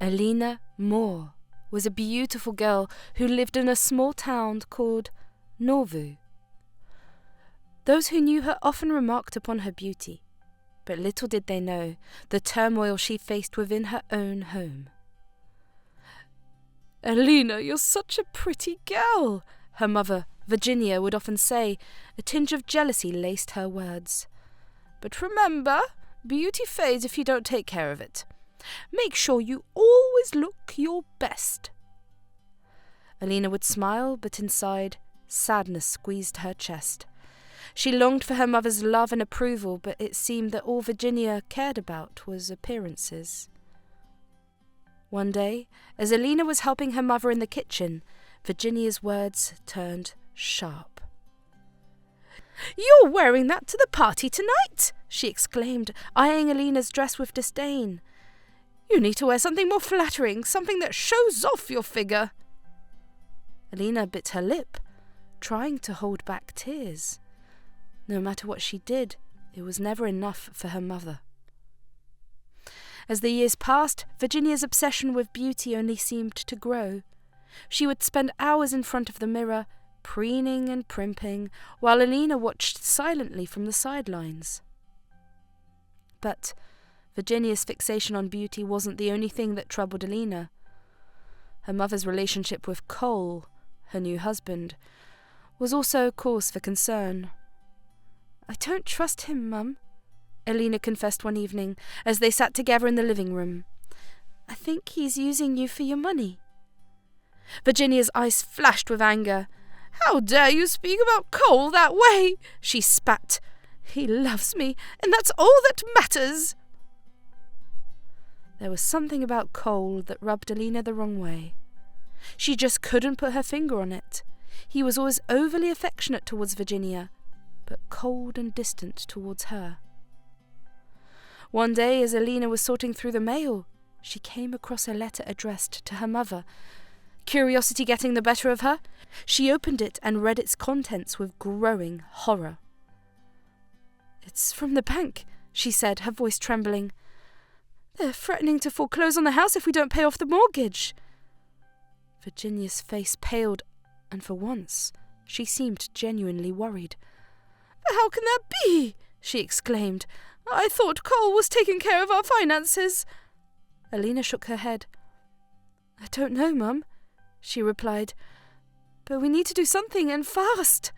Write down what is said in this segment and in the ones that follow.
Alina Moore was a beautiful girl who lived in a small town called Nauvoo. Those who knew her often remarked upon her beauty, but little did they know the turmoil she faced within her own home. "Alina, you're such a pretty girl," her mother, Virginia, would often say. A tinge of jealousy laced her words. "But remember, beauty fades if you don't take care of it. Make sure you always look your best." Alina would smile, but inside, sadness squeezed her chest. She longed for her mother's love and approval, but it seemed that all Virginia cared about was appearances. One day, as Alina was helping her mother in the kitchen, Virginia's words turned sharp. "You're wearing that to the party tonight," she exclaimed, eyeing Alina's dress with disdain. "You need to wear something more flattering, something that shows off your figure." Alina bit her lip, trying to hold back tears. No matter what she did, it was never enough for her mother. As the years passed, Virginia's obsession with beauty only seemed to grow. She would spend hours in front of the mirror, preening and primping, while Alina watched silently from the sidelines. But Virginia's fixation on beauty wasn't the only thing that troubled Alina. Her mother's relationship with Cole, her new husband, was also cause for concern. "I don't trust him, Mum," Alina confessed one evening as they sat together in the living room. "I think he's using you for your money." Virginia's eyes flashed with anger. "How dare you speak about Cole that way?" she spat. "He loves me, and that's all that matters." There was something about Cole that rubbed Alina the wrong way. She just couldn't put her finger on it. He was always overly affectionate towards Virginia, but cold and distant towards her. One day, as Alina was sorting through the mail, she came across a letter addressed to her mother. Curiosity getting the better of her, she opened it and read its contents with growing horror. "It's from the bank," she said, her voice trembling. "They're threatening to foreclose on the house if we don't pay off the mortgage." Virginia's face paled, and for once she seemed genuinely worried. "How can that be?" she exclaimed. "I thought Cole was taking care of our finances." Alina shook her head. "I don't know, Mum," she replied, "but we need to do something, and fast."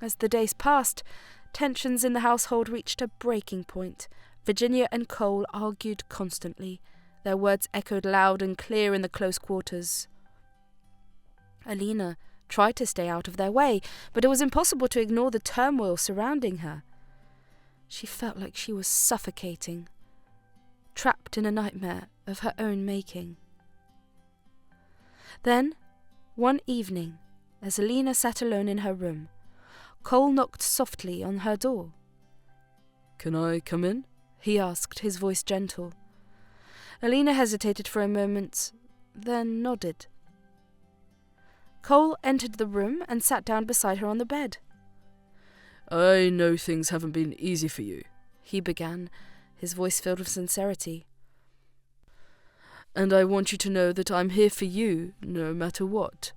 As the days passed, tensions in the household reached a breaking point. Virginia and Cole argued constantly. Their words echoed loud and clear in the close quarters. Alina tried to stay out of their way, but it was impossible to ignore the turmoil surrounding her. She felt like she was suffocating, trapped in a nightmare of her own making. Then, one evening, as Alina sat alone in her room, Cole knocked softly on her door. "Can I come in?" he asked, his voice gentle. Alina hesitated for a moment, then nodded. Cole entered the room and sat down beside her on the bed. "I know things haven't been easy for you," he began, his voice filled with sincerity. "And I want you to know that I'm here for you, no matter what."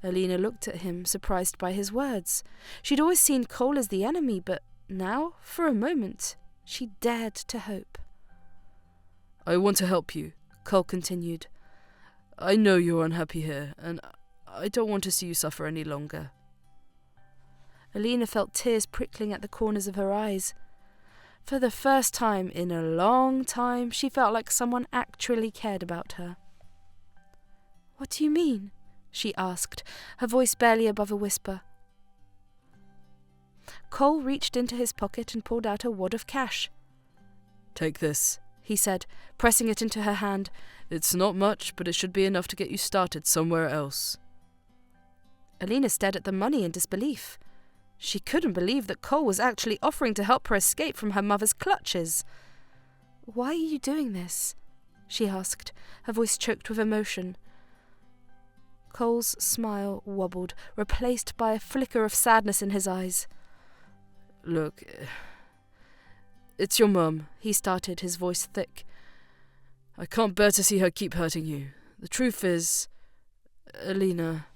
Alina looked at him, surprised by his words. She'd always seen Cole as the enemy, but now, for a moment, she dared to hope. "I want to help you," Cole continued. "I know you're unhappy here, and I don't want to see you suffer any longer." Alina felt tears prickling at the corners of her eyes. For the first time in a long time, she felt like someone actually cared about her. "What do you mean?" she asked, her voice barely above a whisper. Cole reached into his pocket and pulled out a wad of cash. "Take this," he said, pressing it into her hand. "It's not much, but it should be enough to get you started somewhere else." Alina stared at the money in disbelief. She couldn't believe that Cole was actually offering to help her escape from her mother's clutches. "Why are you doing this?" she asked, her voice choked with emotion. Cole's smile wobbled, replaced by a flicker of sadness in his eyes. "Look, it's your mum," he started, his voice thick. I can't bear to see her keep hurting you. The truth is, Alina,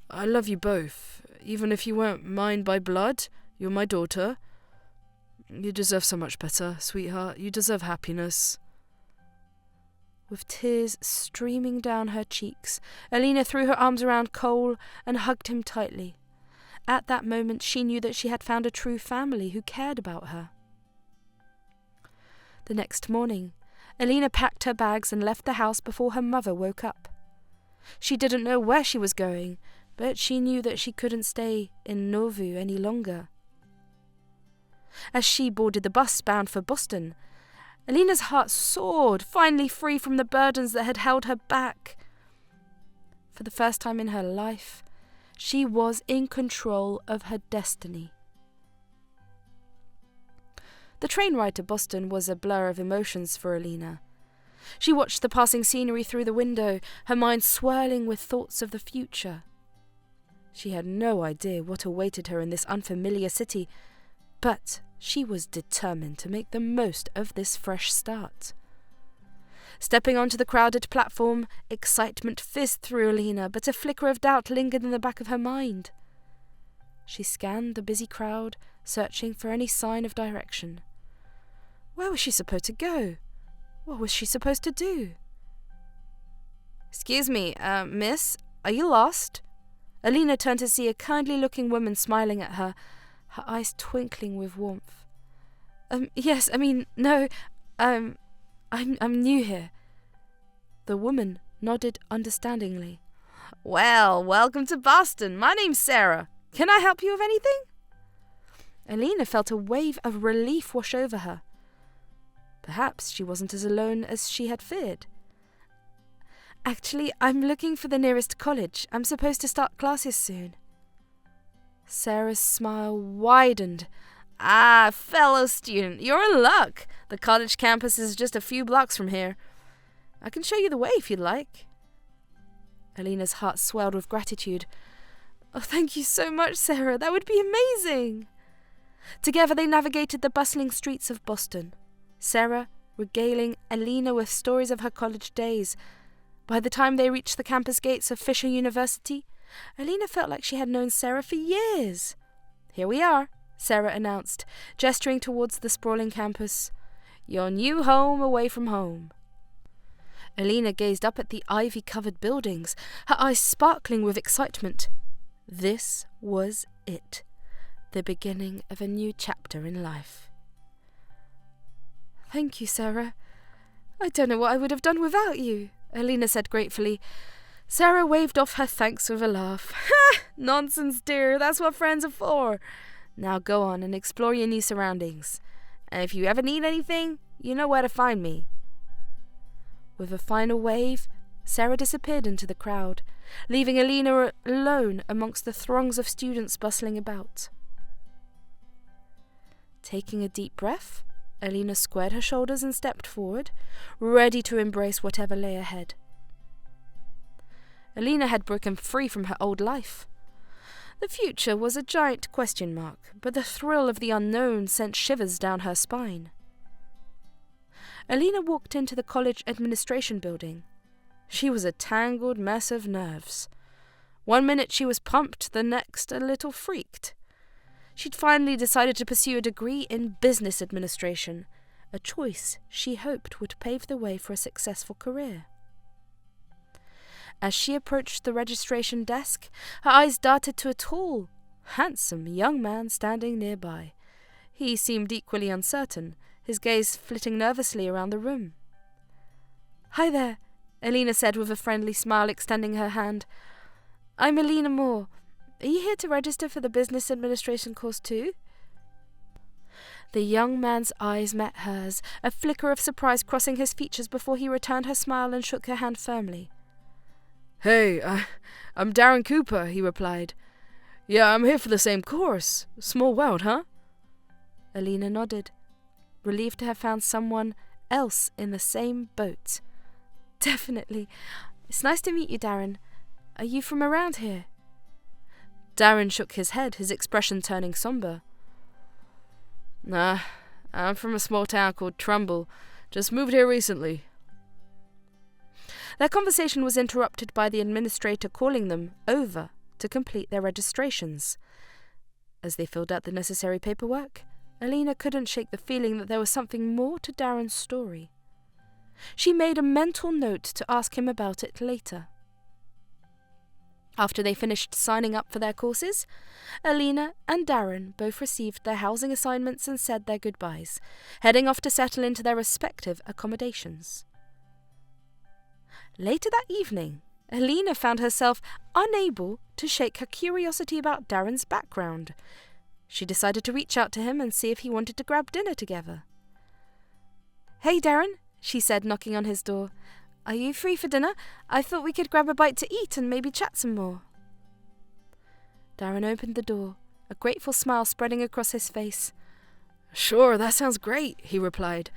I love you both. Even if you weren't mine by blood, you're my daughter. You deserve so much better, sweetheart. You deserve happiness. With tears streaming down her cheeks, Alina threw her arms around Cole and hugged him tightly. At that moment she knew that she had found a true family who cared about her. The next morning, Alina packed her bags and left the house before her mother woke up. She didn't know where she was going, but she knew that she couldn't stay in Nauvoo any longer. As she boarded the bus bound for Boston, Alina's heart soared, finally free from the burdens that had held her back. For the first time in her life, she was in control of her destiny. The train ride to Boston was a blur of emotions for Alina. She watched the passing scenery through the window, her mind swirling with thoughts of the future. She had no idea what awaited her in this unfamiliar city, but she was determined to make the most of this fresh start. Stepping onto the crowded platform, excitement fizzed through Alina, but a flicker of doubt lingered in the back of her mind. She scanned the busy crowd, searching for any sign of direction. Where was she supposed to go? What was she supposed to do? "Excuse me, miss, are you lost?" Alina turned to see a kindly-looking woman smiling at her, her eyes twinkling with warmth. Yes, no, I'm new here." The woman nodded understandingly. "Well, welcome to Boston. My name's Sarah. Can I help you with anything?" Alina felt a wave of relief wash over her. Perhaps she wasn't as alone as she had feared. "Actually, I'm looking for the nearest college. I'm supposed to start classes soon." Sarah's smile widened. "Ah, fellow student, you're in luck. The college campus is just a few blocks from here. I can show you the way if you'd like." Alina's heart swelled with gratitude. "Oh, thank you so much, Sarah. That would be amazing." Together they navigated the bustling streets of Boston, Sarah regaling Alina with stories of her college days. By the time they reached the campus gates of Fisher University, Alina felt like she had known Sarah for years. "Here we are," Sarah announced, gesturing towards the sprawling campus. "Your new home away from home." Alina gazed up at the ivy-covered buildings, her eyes sparkling with excitement. This was it, the beginning of a new chapter in life. "Thank you, Sarah. I don't know what I would have done without you," Alina said gratefully. Sarah waved off her thanks with a laugh. "Ha! Nonsense, dear. That's what friends are for. Now go on and explore your new surroundings. And if you ever need anything, you know where to find me." With a final wave, Sarah disappeared into the crowd, leaving Alina alone amongst the throngs of students bustling about. Taking a deep breath, Alina squared her shoulders and stepped forward, ready to embrace whatever lay ahead. Alina had broken free from her old life. The future was a giant question mark, but the thrill of the unknown sent shivers down her spine. Alina walked into the college administration building. She was a tangled mess of nerves. One minute she was pumped, the next a little freaked. She'd finally decided to pursue a degree in business administration, a choice she hoped would pave the way for a successful career. As she approached the registration desk, her eyes darted to a tall, handsome young man standing nearby. He seemed equally uncertain, his gaze flitting nervously around the room. "Hi there," Alina said with a friendly smile, extending her hand. "I'm Alina Moore. Are you here to register for the business administration course too?" The young man's eyes met hers, a flicker of surprise crossing his features before he returned her smile and shook her hand firmly. "Hey, I'm Darren Cooper," he replied. "Yeah, I'm here for the same course. Small world, huh?" Alina nodded, relieved to have found someone else in the same boat. "Definitely. It's nice to meet you, Darren. Are you from around here?" Darren shook his head, his expression turning somber. "Nah, I'm from a small town called Trumbull. Just moved here recently. Their conversation was interrupted by the administrator calling them over to complete their registrations. As they filled out the necessary paperwork, Alina couldn't shake the feeling that there was something more to Darren's story. She made a mental note to ask him about it later. After they finished signing up for their courses, Alina and Darren both received their housing assignments and said their goodbyes, heading off to settle into their respective accommodations. Later that evening, Alina found herself unable to shake her curiosity about Darren's background. She decided to reach out to him and see if he wanted to grab dinner together. "Hey, Darren," she said, knocking on his door. "Are you free for dinner? I thought we could grab a bite to eat and maybe chat some more." Darren opened the door, a grateful smile spreading across his face. "Sure, that sounds great," he replied.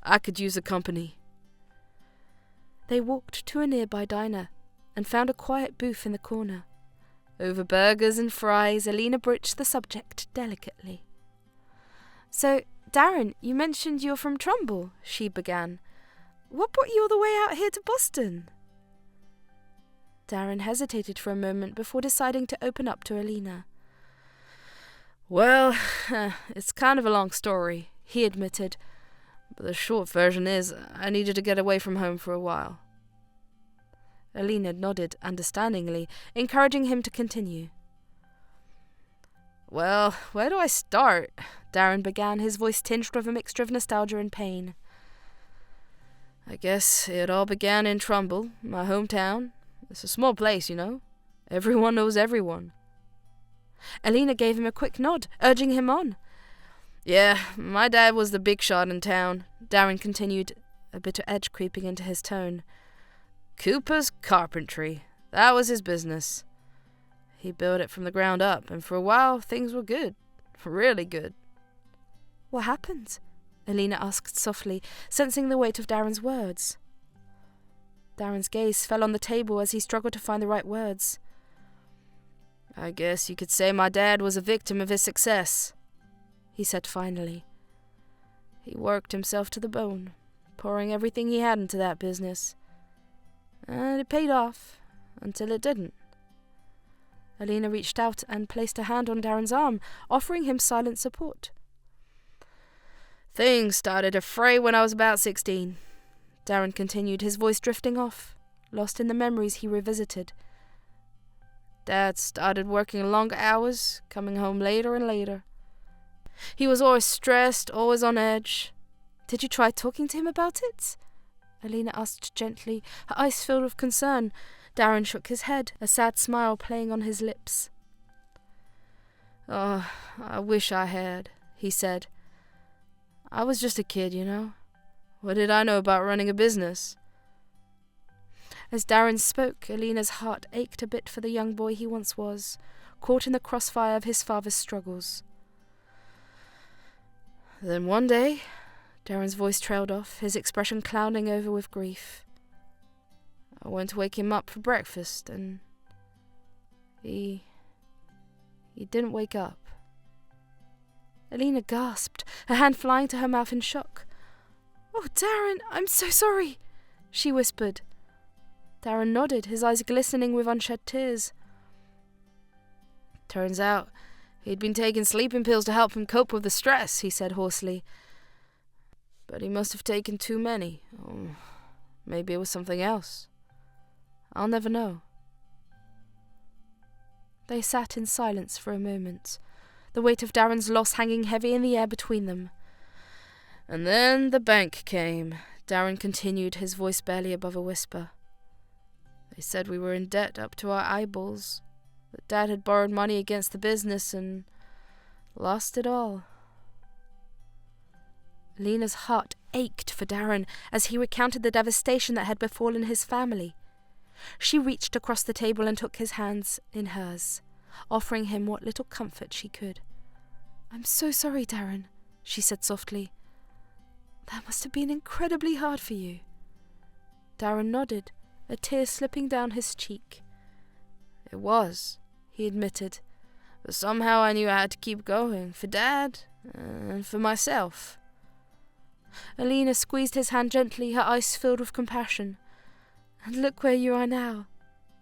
"I could use the company." They walked to a nearby diner and found a quiet booth in the corner. Over burgers and fries, Alina broached the subject delicately. "So, Darren, you mentioned you're from Trumbull," she began. "What brought you all the way out here to Boston?" Darren hesitated for a moment before deciding to open up to Alina. "Well, it's kind of a long story," he admitted. "But the short version is I needed to get away from home for a while." Alina nodded understandingly, encouraging him to continue. "Well, where do I start?" Darren began, his voice tinged with a mixture of nostalgia and pain. "I guess it all began in Trumbull, my hometown. It's a small place, you know. Everyone knows everyone." Alina gave him a quick nod, urging him on. "Yeah, my dad was the big shot in town," Darren continued, a bitter edge creeping into his tone. "Cooper's Carpentry, that was his business. He built it from the ground up, and for a while things were good, really good." "What happened?" Alina asked softly, sensing the weight of Darren's words. Darren's gaze fell on the table as he struggled to find the right words. "I guess you could say my dad was a victim of his success," he said finally. "He worked himself to the bone, pouring everything he had into that business. And it paid off, until it didn't." Alina reached out and placed a hand on Darren's arm, offering him silent support. "Things started to fray when I was about 16. Darren continued, his voice drifting off, lost in the memories he revisited. "Dad started working longer hours, coming home later and later. He was always stressed, always on edge." "Did you try talking to him about it?" Alina asked gently, her eyes filled with concern. Darren shook his head, a sad smile playing on his lips. "Oh, I wish I had," he said. "I was just a kid, you know. What did I know about running a business?" As Darren spoke, Alina's heart ached a bit for the young boy he once was, caught in the crossfire of his father's struggles. "Then one day," Darren's voice trailed off, his expression clouding over with grief, "I went to wake him up for breakfast, and he didn't wake up." Alina gasped, her hand flying to her mouth in shock. "Oh, Darren, I'm so sorry," she whispered. Darren nodded, his eyes glistening with unshed tears. "Turns out he'd been taking sleeping pills to help him cope with the stress," he said hoarsely. "But he must have taken too many. Oh, maybe it was something else. I'll never know." They sat in silence for a moment, the weight of Darren's loss hanging heavy in the air between them. "And then the bank came," Darren continued, his voice barely above a whisper. "They said we were in debt up to our eyeballs, that Dad had borrowed money against the business and lost it all." Alina's heart ached for Darren as he recounted the devastation that had befallen his family. She reached across the table and took his hands in hers, offering him what little comfort she could. "I'm so sorry, Darren," she said softly. "That must have been incredibly hard for you." Darren nodded, a tear slipping down his cheek. "It was," he admitted, "but somehow I knew I had to keep going, for Dad and for myself." Alina squeezed his hand gently, her eyes filled with compassion. And look where you are now,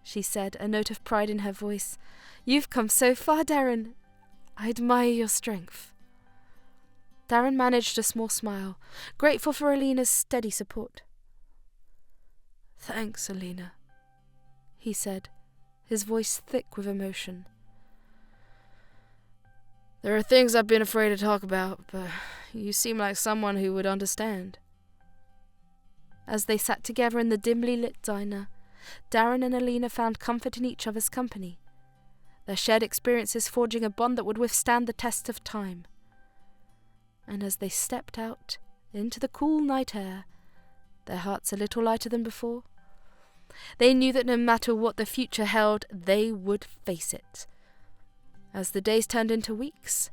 she said, a note of pride in her voice. You've come so far, Darren. I admire your strength. Darren managed a small smile, grateful for Alina's steady support. Thanks, Alina, he said, his voice thick with emotion. There are things I've been afraid to talk about, but you seem like someone who would understand. As they sat together in the dimly lit diner, Darren and Alina found comfort in each other's company, their shared experiences forging a bond that would withstand the test of time. And as they stepped out into the cool night air, their hearts a little lighter than before, they knew that no matter what the future held, they would face it. As the days turned into weeks,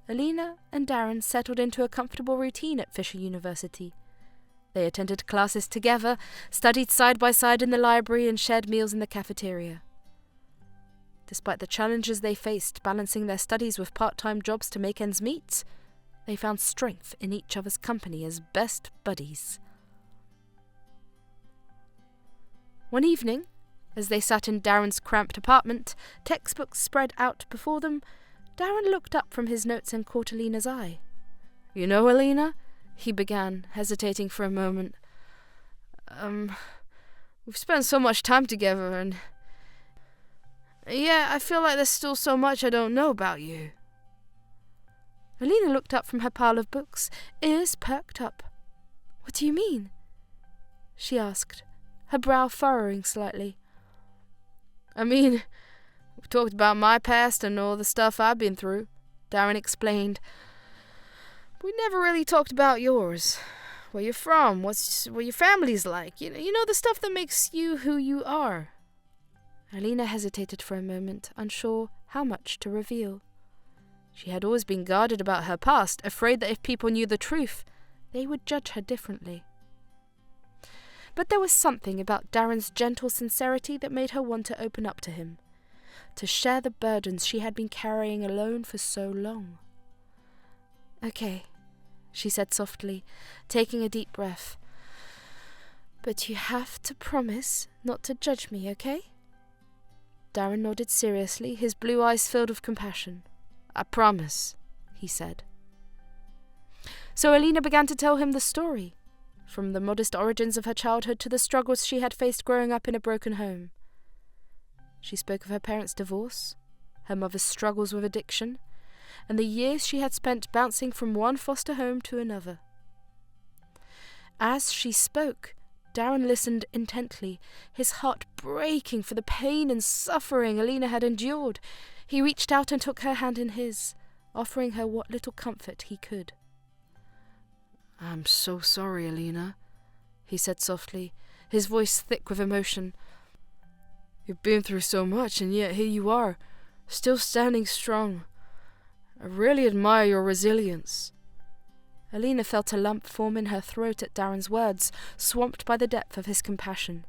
Alina and Darren settled into a comfortable routine at Fisher University. They attended classes together, studied side by side in the library, and shared meals in the cafeteria. Despite the challenges they faced balancing their studies with part-time jobs to make ends meet, they found strength in each other's company as best buddies. One evening, as they sat in Darren's cramped apartment, textbooks spread out before them, Darren looked up from his notes and caught Alina's eye. You know, Alina, he began, hesitating for a moment. We've spent so much time together, and yeah, I feel like there's still so much I don't know about you. Alina looked up from her pile of books, ears perked up. What do you mean? She asked, her brow furrowing slightly. I mean, we've talked about my past and all the stuff I've been through, Darren explained. We never really talked about yours. Where you're from, what your family's like. You know the stuff that makes you who you are. Alina hesitated for a moment, unsure how much to reveal. She had always been guarded about her past, afraid that if people knew the truth, they would judge her differently. But there was something about Darren's gentle sincerity that made her want to open up to him, to share the burdens she had been carrying alone for so long. Okay, she said softly, taking a deep breath. But you have to promise not to judge me, okay? Darren nodded seriously, his blue eyes filled with compassion. I promise, he said. So Alina began to tell him the story, from the modest origins of her childhood to the struggles she had faced growing up in a broken home. She spoke of her parents' divorce, her mother's struggles with addiction, and the years she had spent bouncing from one foster home to another. As she spoke, Darren listened intently, his heart breaking for the pain and suffering Alina had endured. He reached out and took her hand in his, offering her what little comfort he could. I'm so sorry, Alina, he said softly, his voice thick with emotion. You've been through so much, and yet here you are, still standing strong. I really admire your resilience. Alina felt a lump form in her throat at Darren's words, swamped by the depth of his compassion.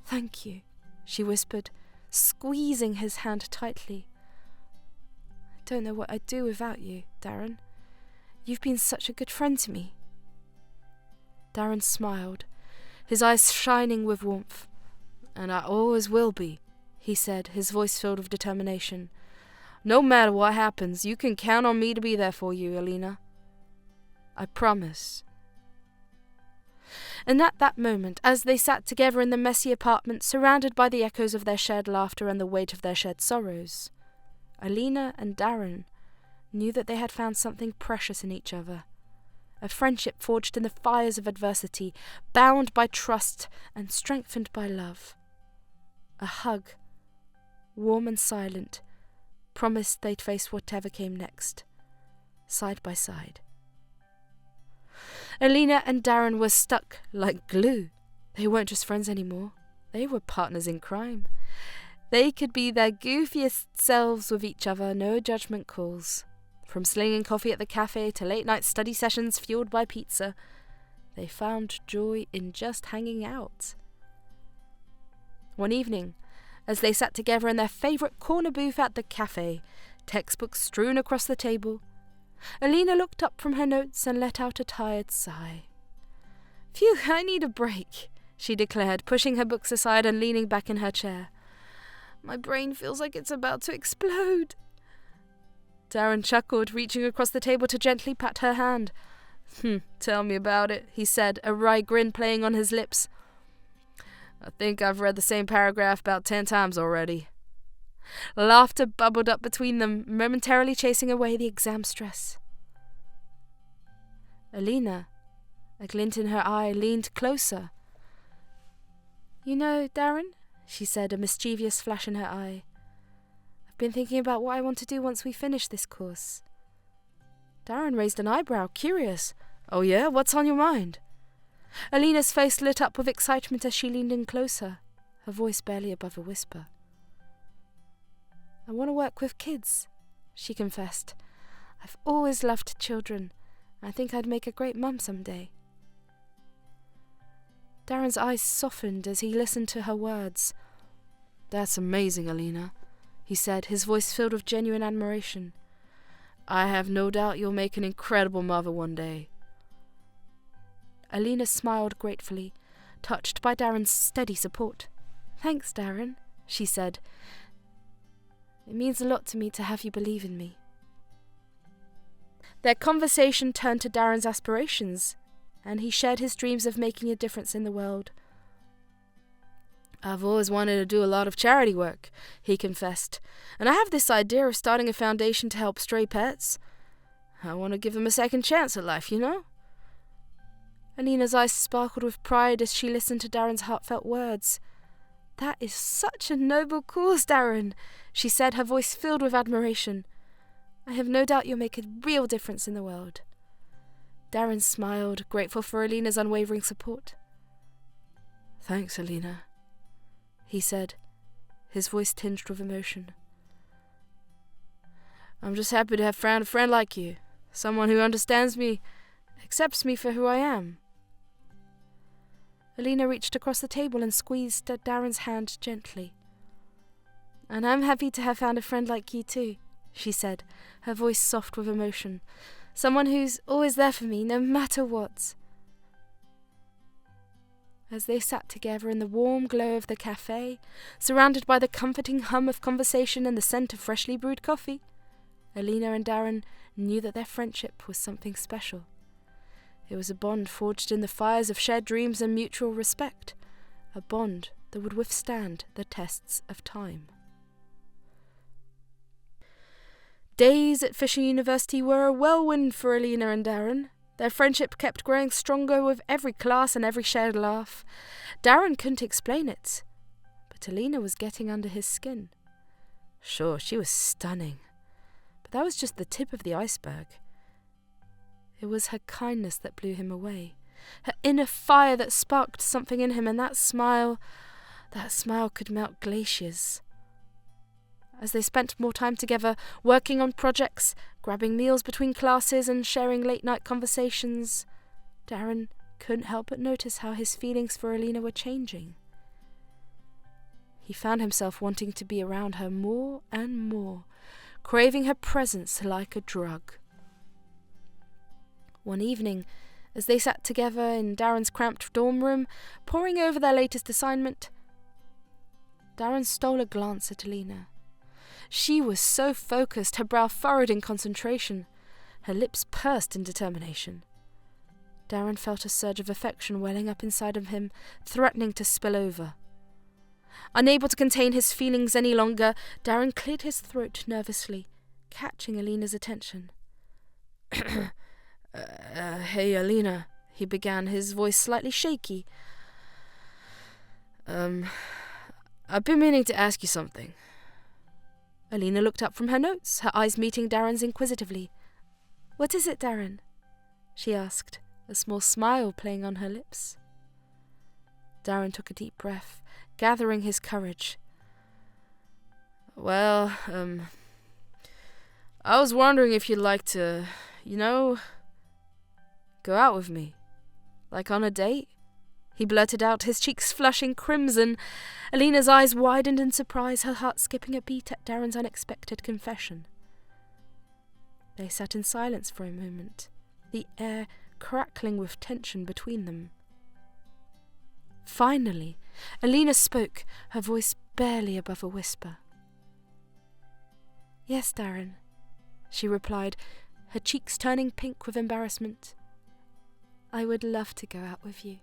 Thank you, she whispered, squeezing his hand tightly. I don't know what I'd do without you, Darren. You've been such a good friend to me. Darren smiled, his eyes shining with warmth. And I always will be, he said, his voice filled with determination. No matter what happens, you can count on me to be there for you, Alina. I promise. And at that moment, as they sat together in the messy apartment, surrounded by the echoes of their shared laughter and the weight of their shared sorrows, Alina and Darren knew that they had found something precious in each other, a friendship forged in the fires of adversity, bound by trust and strengthened by love. A hug, warm and silent, promised they'd face whatever came next, side by side. Alina and Darren were stuck like glue. They weren't just friends anymore. They were partners in crime. They could be their goofiest selves with each other, no judgment calls. From slinging coffee at the cafe to late-night study sessions fueled by pizza, they found joy in just hanging out. One evening, as they sat together in their favourite corner booth at the cafe, textbooks strewn across the table, Alina looked up from her notes and let out a tired sigh. Phew, I need a break, she declared, pushing her books aside and leaning back in her chair. My brain feels like it's about to explode. Darren chuckled, reaching across the table to gently pat her hand. Tell me about it, he said, a wry grin playing on his lips. I think I've read the same paragraph about 10 times already. Laughter bubbled up between them, momentarily chasing away the exam stress. Alina, a glint in her eye, leaned closer. You know, Darren, she said, a mischievous flash in her eye. I've been thinking about what I want to do once we finish this course. Darren raised an eyebrow, curious. Oh yeah? What's on your mind? Alina's face lit up with excitement as she leaned in closer, her voice barely above a whisper. I want to work with kids, she confessed. I've always loved children. I think I'd make a great mum someday. Darren's eyes softened as he listened to her words. That's amazing, Alina, he said, his voice filled with genuine admiration. I have no doubt you'll make an incredible mother one day. Alina smiled gratefully, touched by Darren's steady support. Thanks, Darren, she said. It means a lot to me to have you believe in me. Their conversation turned to Darren's aspirations, and he shared his dreams of making a difference in the world. I've always wanted to do a lot of charity work, he confessed, and I have this idea of starting a foundation to help stray pets. I want to give them a second chance at life, you know? Alina's eyes sparkled with pride as she listened to Darren's heartfelt words. That is such a noble cause, Darren, she said, her voice filled with admiration. I have no doubt you'll make a real difference in the world. Darren smiled, grateful for Alina's unwavering support. Thanks, Alina, he said, his voice tinged with emotion. I'm just happy to have found a friend like you, someone who understands me, accepts me for who I am. Alina reached across the table and squeezed Darren's hand gently. And I'm happy to have found a friend like you too, she said, her voice soft with emotion. Someone who's always there for me, no matter what. As they sat together in the warm glow of the cafe, surrounded by the comforting hum of conversation and the scent of freshly brewed coffee, Alina and Darren knew that their friendship was something special. It was a bond forged in the fires of shared dreams and mutual respect, a bond that would withstand the tests of time. Days at Fisher University were a whirlwind for Alina and Darren. Their friendship kept growing stronger with every class and every shared laugh. Darren couldn't explain it, but Alina was getting under his skin. Sure, she was stunning, but that was just the tip of the iceberg. It was her kindness that blew him away, her inner fire that sparked something in him, and that smile could melt glaciers. As they spent more time together, working on projects, grabbing meals between classes and sharing late-night conversations, Darren couldn't help but notice how his feelings for Alina were changing. He found himself wanting to be around her more and more, craving her presence like a drug. One evening, as they sat together in Darren's cramped dorm room, poring over their latest assignment, Darren stole a glance at Alina. She was so focused, her brow furrowed in concentration, her lips pursed in determination. Darren felt a surge of affection welling up inside of him, threatening to spill over. Unable to contain his feelings any longer, Darren cleared his throat nervously, catching Alina's attention. Hey, Alina, he began, his voice slightly shaky. I've been meaning to ask you something. Alina looked up from her notes, her eyes meeting Darren's inquisitively. What is it, Darren? She asked, a small smile playing on her lips. Darren took a deep breath, gathering his courage. Well, I was wondering if you'd like to, go out with me. Like on a date? He blurted out, his cheeks flushing crimson. Alina's eyes widened in surprise, her heart skipping a beat at Darren's unexpected confession. They sat in silence for a moment, the air crackling with tension between them. Finally, Alina spoke, her voice barely above a whisper. "Yes, Darren," she replied, her cheeks turning pink with embarrassment. "I would love to go out with you."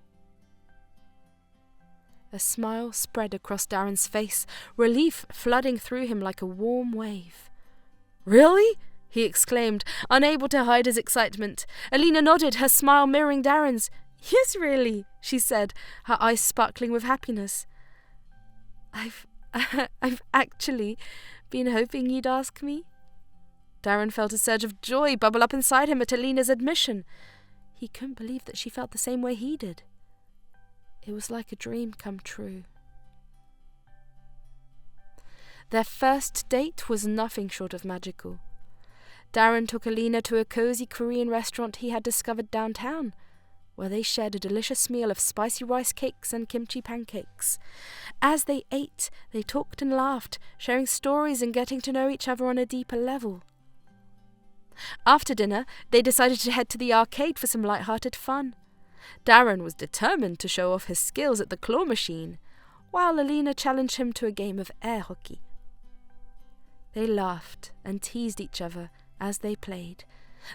A smile spread across Darren's face, relief flooding through him like a warm wave. "Really?" he exclaimed, unable to hide his excitement. Alina nodded, her smile mirroring Darren's. "Yes, really," she said, her eyes sparkling with happiness. I've actually been hoping you'd ask me." Darren felt a surge of joy bubble up inside him at Alina's admission. He couldn't believe that she felt the same way he did. It was like a dream come true. Their first date was nothing short of magical. Darren took Alina to a cozy Korean restaurant he had discovered downtown, where they shared a delicious meal of spicy rice cakes and kimchi pancakes. As they ate, they talked and laughed, sharing stories and getting to know each other on a deeper level. After dinner, they decided to head to the arcade for some light-hearted fun. Darren was determined to show off his skills at the claw machine, while Alina challenged him to a game of air hockey. They laughed and teased each other as they played,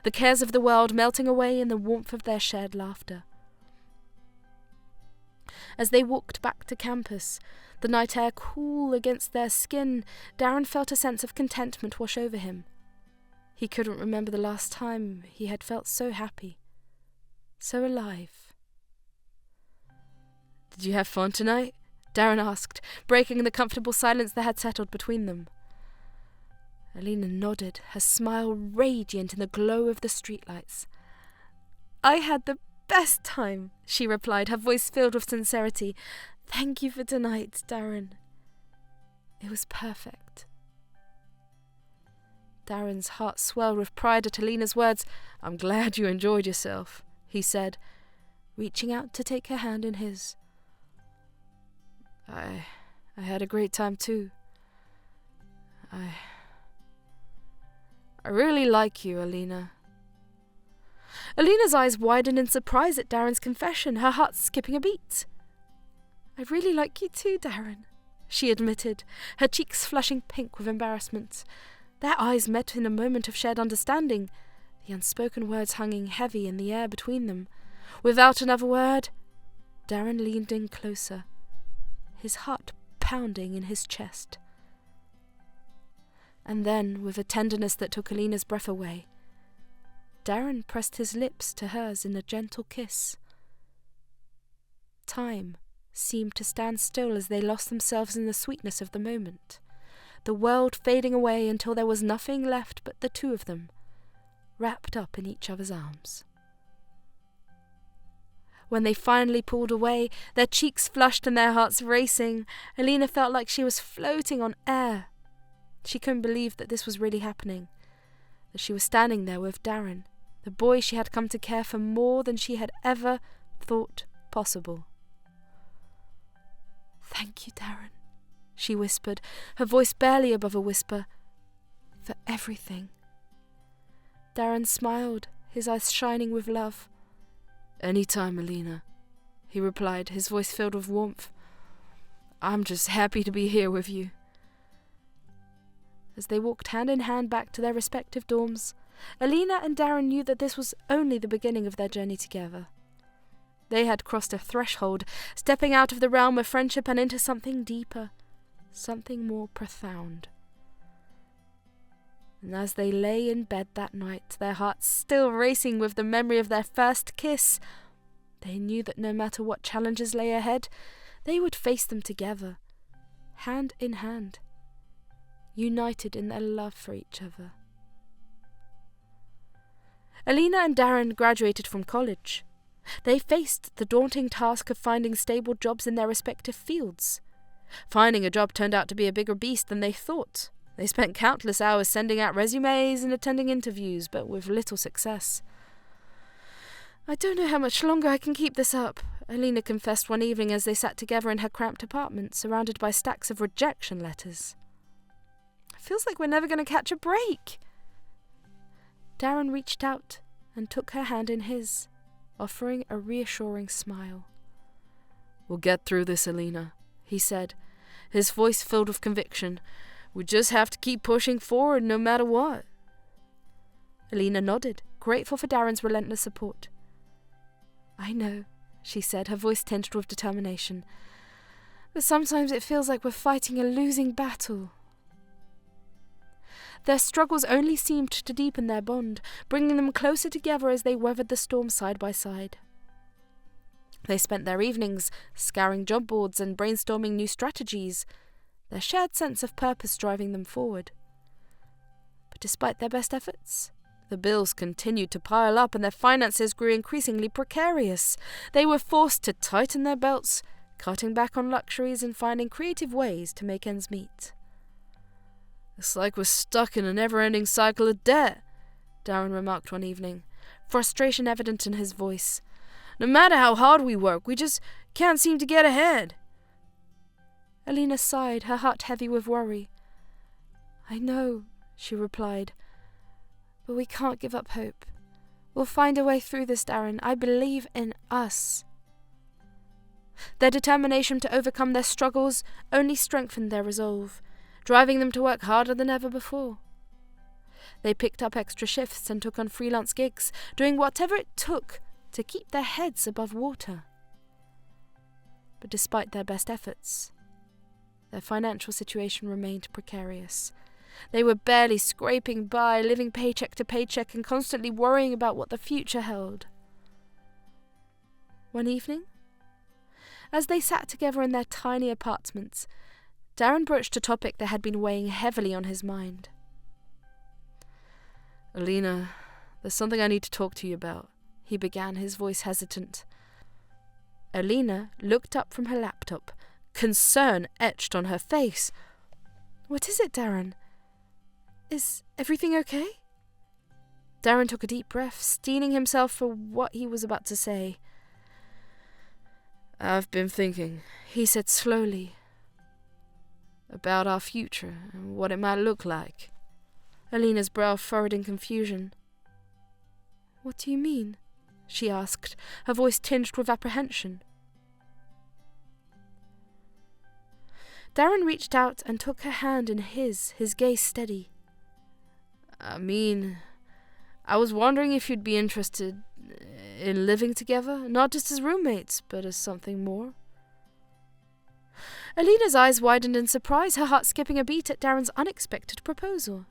the cares of the world melting away in the warmth of their shared laughter. As they walked back to campus, the night air cool against their skin, Darren felt a sense of contentment wash over him. He couldn't remember the last time he had felt so happy, so alive. "Did you have fun tonight?" Darren asked, breaking the comfortable silence that had settled between them. Alina nodded, her smile radiant in the glow of the streetlights. "I had the best time," she replied, her voice filled with sincerity. "Thank you for tonight, Darren. It was perfect." Darren's heart swelled with pride at Alina's words. "I'm glad you enjoyed yourself," he said, reaching out to take her hand in his. I had a great time too. I really like you, Alina." Alina's eyes widened in surprise at Darren's confession, her heart skipping a beat. "I really like you too, Darren," she admitted, her cheeks flushing pink with embarrassment. Their eyes met in a moment of shared understanding, the unspoken words hanging heavy in the air between them. Without another word, Darren leaned in closer, his heart pounding in his chest. And then, with a tenderness that took Alina's breath away, Darren pressed his lips to hers in a gentle kiss. Time seemed to stand still as they lost themselves in the sweetness of the moment, the world fading away until there was nothing left but the two of them, wrapped up in each other's arms. When they finally pulled away, their cheeks flushed and their hearts racing, Alina felt like she was floating on air. She couldn't believe that this was really happening, that she was standing there with Darren, the boy she had come to care for more than she had ever thought possible. "Thank you, Darren," she whispered, her voice barely above a whisper, "for everything." Darren smiled, his eyes shining with love. "Any time, Alina," he replied, his voice filled with warmth. "I'm just happy to be here with you." As they walked hand in hand back to their respective dorms, Alina and Darren knew that this was only the beginning of their journey together. They had crossed a threshold, stepping out of the realm of friendship and into something deeper, something more profound. And as they lay in bed that night, their hearts still racing with the memory of their first kiss, they knew that no matter what challenges lay ahead, they would face them together, hand in hand, united in their love for each other. Alina and Darren graduated from college. They faced the daunting task of finding stable jobs in their respective fields. Finding a job turned out to be a bigger beast than they thought. They spent countless hours sending out resumes and attending interviews, but with little success. "I don't know how much longer I can keep this up," Alina confessed one evening as they sat together in her cramped apartment, surrounded by stacks of rejection letters. "It feels like we're never going to catch a break." Darren reached out and took her hand in his, offering a reassuring smile. We'll get through this, Alina, he said, his voice filled with conviction. We just have to keep pushing forward no matter what. Alina nodded, grateful for Darren's relentless support. I know, she said, her voice tinged with determination. But sometimes it feels like we're fighting a losing battle. Their struggles only seemed to deepen their bond, bringing them closer together as they weathered the storm side by side. They spent their evenings scouring job boards and brainstorming new strategies, their shared sense of purpose driving them forward. But despite their best efforts, the bills continued to pile up and their finances grew increasingly precarious. They were forced to tighten their belts, cutting back on luxuries and finding creative ways to make ends meet. It's like we're stuck in a never-ending cycle of debt, Darren remarked one evening, frustration evident in his voice. No matter how hard we work, we just can't seem to get ahead. Alina sighed, her heart heavy with worry. I know, she replied, but we can't give up hope. We'll find a way through this, Darren. I believe in us. Their determination to overcome their struggles only strengthened their resolve, driving them to work harder than ever before. They picked up extra shifts and took on freelance gigs, doing whatever it took to keep their heads above water. But despite their best efforts, their financial situation remained precarious. They were barely scraping by, living paycheck to paycheck and constantly worrying about what the future held. One evening, as they sat together in their tiny apartment, Darren broached a topic that had been weighing heavily on his mind. Alina, there's something I need to talk to you about, he began, his voice hesitant. Alina looked up from her laptop, concern etched on her face. What is it, Darren? Is everything okay? Darren took a deep breath, steeling himself for what he was about to say. I've been thinking, he said slowly, about our future and what it might look like. Alina's brow furrowed in confusion. What do you mean? She asked, her voice tinged with apprehension. Darren reached out and took her hand in his gaze steady. I was wondering if you'd be interested in living together, not just as roommates, but as something more. Alina's eyes widened in surprise, her heart skipping a beat at Darren's unexpected proposal.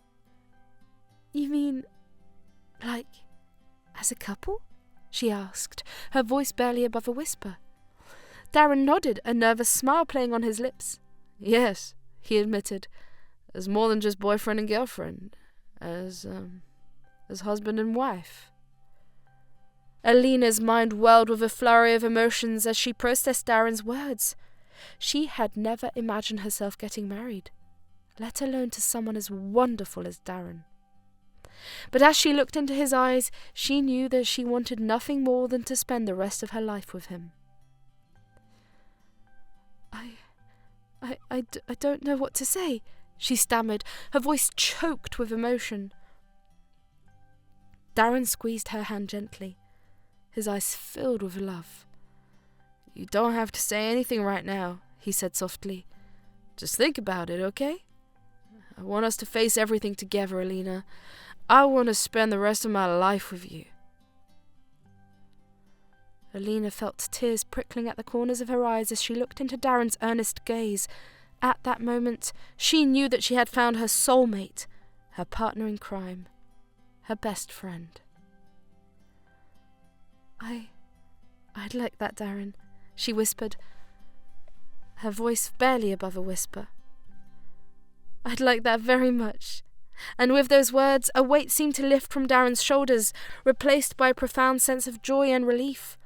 You mean, like, as a couple? She asked, her voice barely above a whisper. Darren nodded, a nervous smile playing on his lips. Yes, he admitted, as more than just boyfriend and girlfriend, as husband and wife. Alina's mind whirled with a flurry of emotions as she processed Darren's words. She had never imagined herself getting married, let alone to someone as wonderful as Darren. But as she looked into his eyes, she knew that she wanted nothing more than to spend the rest of her life with him. I don't know what to say, she stammered, her voice choked with emotion. Darren squeezed her hand gently, his eyes filled with love. You don't have to say anything right now, he said softly. Just think about it, okay? I want us to face everything together, Alina. I want to spend the rest of my life with you. Alina felt tears prickling at the corners of her eyes as she looked into Darren's earnest gaze. At that moment, she knew that she had found her soulmate, her partner in crime, her best friend. I'd like that, Darren, she whispered, her voice barely above a whisper. I'd like that very much. And with those words, a weight seemed to lift from Darren's shoulders, replaced by a profound sense of joy and relief.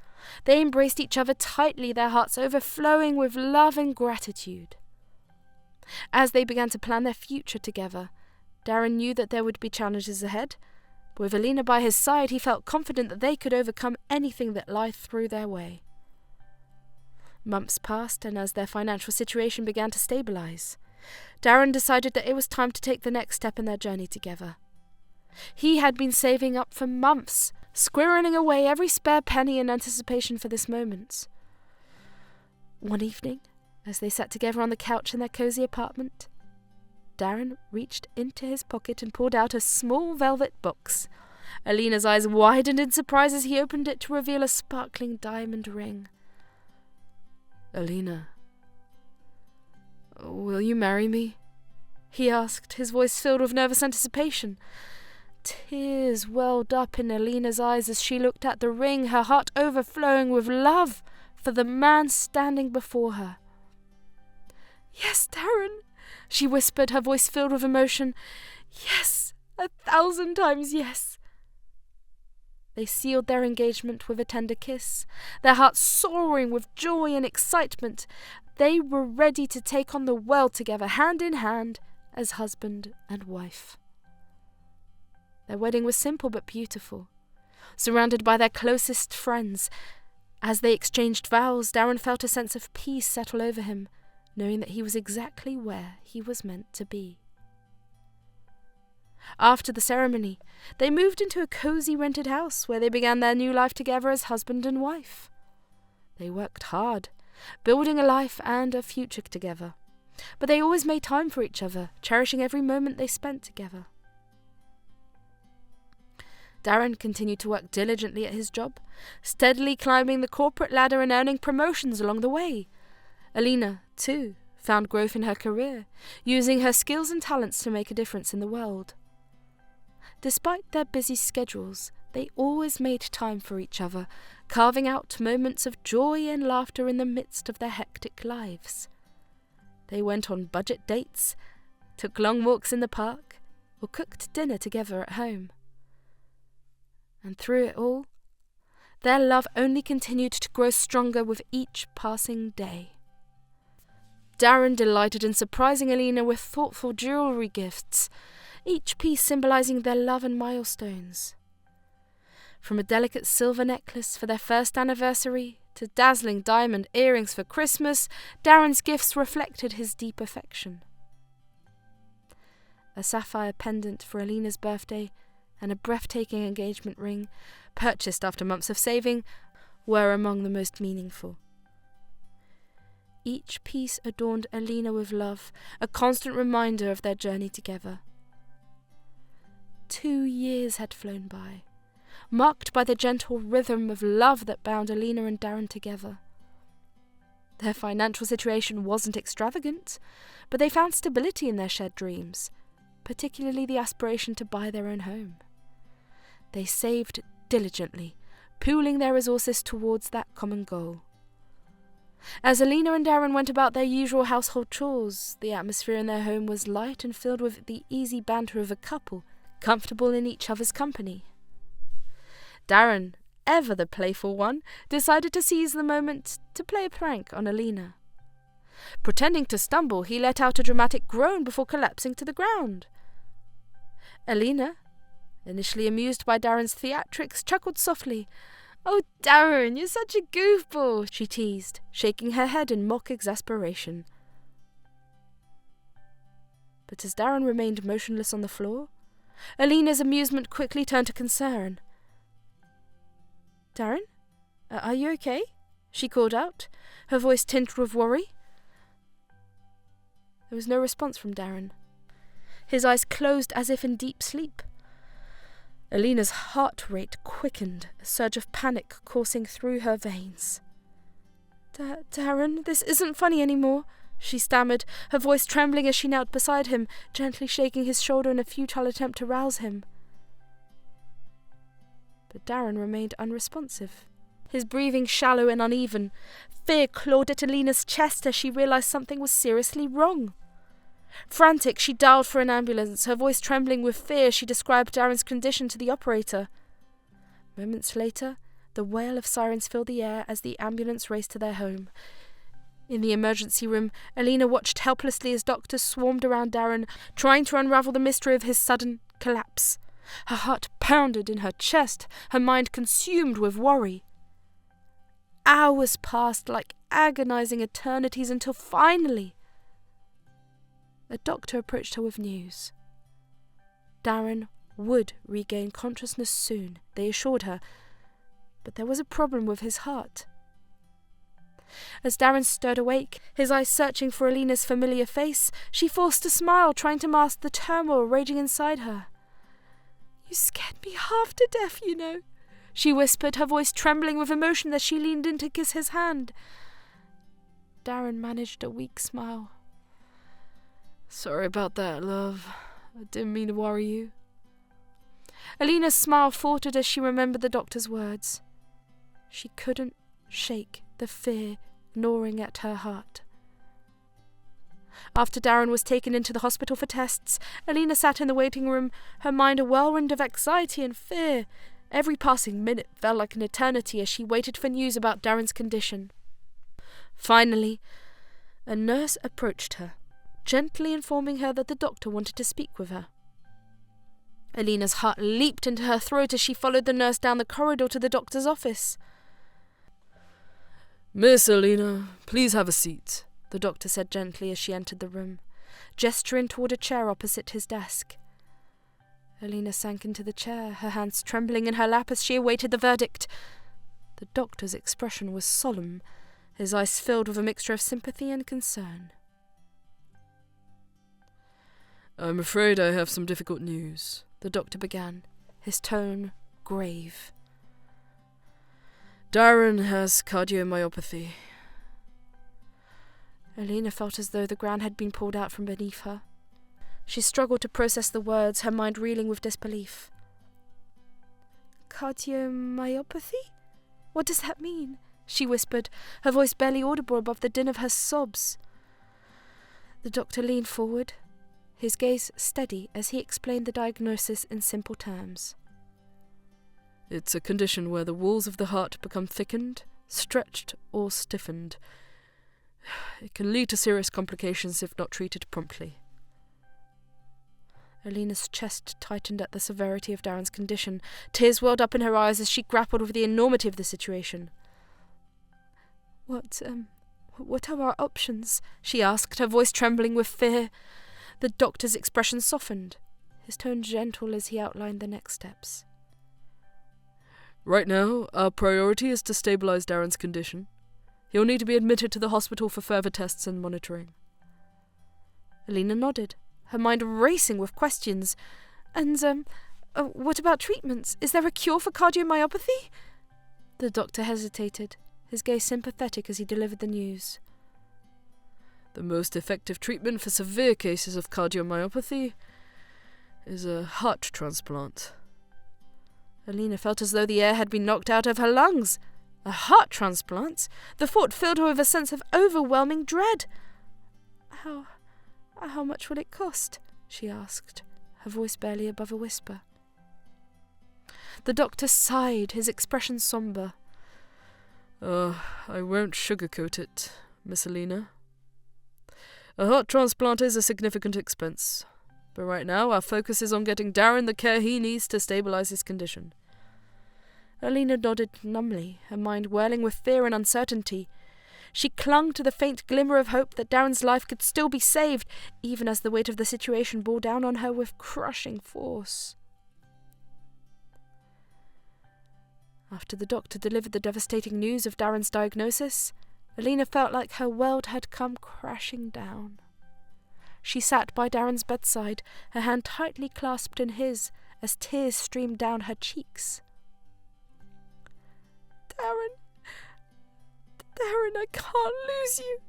They embraced each other tightly, their hearts overflowing with love and gratitude. As they began to plan their future together, Darren knew that there would be challenges ahead. But with Alina by his side, he felt confident that they could overcome anything that life threw their way. Months passed, and as their financial situation began to stabilize, Darren decided that it was time to take the next step in their journey together. He had been saving up for months, squirreling away every spare penny in anticipation for this moment. One evening, as they sat together on the couch in their cosy apartment, Darren reached into his pocket and pulled out a small velvet box. Alina's eyes widened in surprise as he opened it to reveal a sparkling diamond ring. "Alina, will you marry me?" he asked, his voice filled with nervous anticipation. Tears welled up in Alina's eyes as she looked at the ring, her heart overflowing with love for the man standing before her. "Yes, Darren," she whispered, her voice filled with emotion. "Yes, 1,000 times yes." They sealed their engagement with a tender kiss, their hearts soaring with joy and excitement. They were ready to take on the world together, hand in hand, as husband and wife. Their wedding was simple but beautiful, surrounded by their closest friends. As they exchanged vows, Darren felt a sense of peace settle over him, knowing that he was exactly where he was meant to be. After the ceremony, they moved into a cosy rented house where they began their new life together as husband and wife. They worked hard, building a life and a future together, but they always made time for each other, cherishing every moment they spent together. Darren continued to work diligently at his job, steadily climbing the corporate ladder and earning promotions along the way. Alina, too, found growth in her career, using her skills and talents to make a difference in the world. Despite their busy schedules, they always made time for each other, carving out moments of joy and laughter in the midst of their hectic lives. They went on budget dates, took long walks in the park, or cooked dinner together at home. And through it all, their love only continued to grow stronger with each passing day. Darren delighted in surprising Alina with thoughtful jewellery gifts, each piece symbolising their love and milestones. From a delicate silver necklace for their first anniversary to dazzling diamond earrings for Christmas, Darren's gifts reflected his deep affection. A sapphire pendant for Alina's birthday and a breathtaking engagement ring, purchased after months of saving, were among the most meaningful. Each piece adorned Alina with love, a constant reminder of their journey together. 2 years had flown by, marked by the gentle rhythm of love that bound Alina and Darren together. Their financial situation wasn't extravagant, but they found stability in their shared dreams, particularly the aspiration to buy their own home. They saved diligently, pooling their resources towards that common goal. As Alina and Darren went about their usual household chores, the atmosphere in their home was light and filled with the easy banter of a couple, comfortable in each other's company. Darren, ever the playful one, decided to seize the moment to play a prank on Alina. Pretending to stumble, he let out a dramatic groan before collapsing to the ground. Alina, initially amused by Darren's theatrics, chuckled softly. "Oh, Darren, you're such a goofball," she teased, shaking her head in mock exasperation. But as Darren remained motionless on the floor, Alina's amusement quickly turned to concern. "Darren, are you okay?" she called out, her voice tinged with worry. There was no response from Darren. His eyes closed as if in deep sleep. Alina's heart rate quickened, a surge of panic coursing through her veins. Darren, this isn't funny anymore," she stammered, her voice trembling as she knelt beside him, gently shaking his shoulder in a futile attempt to rouse him. But Darren remained unresponsive, his breathing shallow and uneven. Fear clawed at Alina's chest as she realised something was seriously wrong. Frantic, she dialed for an ambulance, her voice trembling with fear. She described Darren's condition to the operator. Moments later, the wail of sirens filled the air as the ambulance raced to their home. In the emergency room, Alina watched helplessly as doctors swarmed around Darren, trying to unravel the mystery of his sudden collapse. Her heart pounded in her chest, her mind consumed with worry. Hours passed like agonizing eternities until finally a doctor approached her with news. Darren would regain consciousness soon, they assured her, but there was a problem with his heart. As Darren stirred awake, his eyes searching for Alina's familiar face, she forced a smile, trying to mask the turmoil raging inside her. "You scared me half to death, you know," she whispered, her voice trembling with emotion as she leaned in to kiss his hand. Darren managed a weak smile. "Sorry about that, love. I didn't mean to worry you." Alina's smile faltered as she remembered the doctor's words. She couldn't shake the fear gnawing at her heart. After Darren was taken into the hospital for tests, Alina sat in the waiting room, her mind a whirlwind of anxiety and fear. Every passing minute felt like an eternity as she waited for news about Darren's condition. Finally, a nurse approached her, gently informing her that the doctor wanted to speak with her. Alina's heart leaped into her throat as she followed the nurse down the corridor to the doctor's office. "Miss Alina, please have a seat," the doctor said gently as she entered the room, gesturing toward a chair opposite his desk. Alina sank into the chair, her hands trembling in her lap as she awaited the verdict. The doctor's expression was solemn, his eyes filled with a mixture of sympathy and concern. "I'm afraid I have some difficult news," the doctor began, his tone grave. "Darren has cardiomyopathy." Alina felt as though the ground had been pulled out from beneath her. She struggled to process the words, her mind reeling with disbelief. "Cardiomyopathy? What does that mean?" she whispered, her voice barely audible above the din of her sobs. The doctor leaned forward, his gaze steady as he explained the diagnosis in simple terms. "It's a condition where the walls of the heart become thickened, stretched, or stiffened. It can lead to serious complications if not treated promptly." Alina's chest tightened at the severity of Darren's condition. Tears welled up in her eyes as she grappled with the enormity of the situation. What are our options?" she asked, her voice trembling with fear. The doctor's expression softened, his tone gentle as he outlined the next steps. "Right now, our priority is to stabilize Darren's condition. He'll need to be admitted to the hospital for further tests and monitoring." Alina nodded, her mind racing with questions. "And, what about treatments? Is there a cure for cardiomyopathy?" The doctor hesitated, his gaze sympathetic as he delivered the news. "The most effective treatment for severe cases of cardiomyopathy is a heart transplant." Alina felt as though the air had been knocked out of her lungs. A heart transplant? The thought filled her with a sense of overwhelming dread. How much will it cost?" she asked, her voice barely above a whisper. The doctor sighed, his expression sombre. I won't sugarcoat it, Miss Alina. A heart transplant is a significant expense, but right now our focus is on getting Darren the care he needs to stabilize his condition." Alina nodded numbly, her mind whirling with fear and uncertainty. She clung to the faint glimmer of hope that Darren's life could still be saved, even as the weight of the situation bore down on her with crushing force. After the doctor delivered the devastating news of Darren's diagnosis, Alina felt like her world had come crashing down. She sat by Darren's bedside, her hand tightly clasped in his, as tears streamed down her cheeks. Darren, I can't lose you,"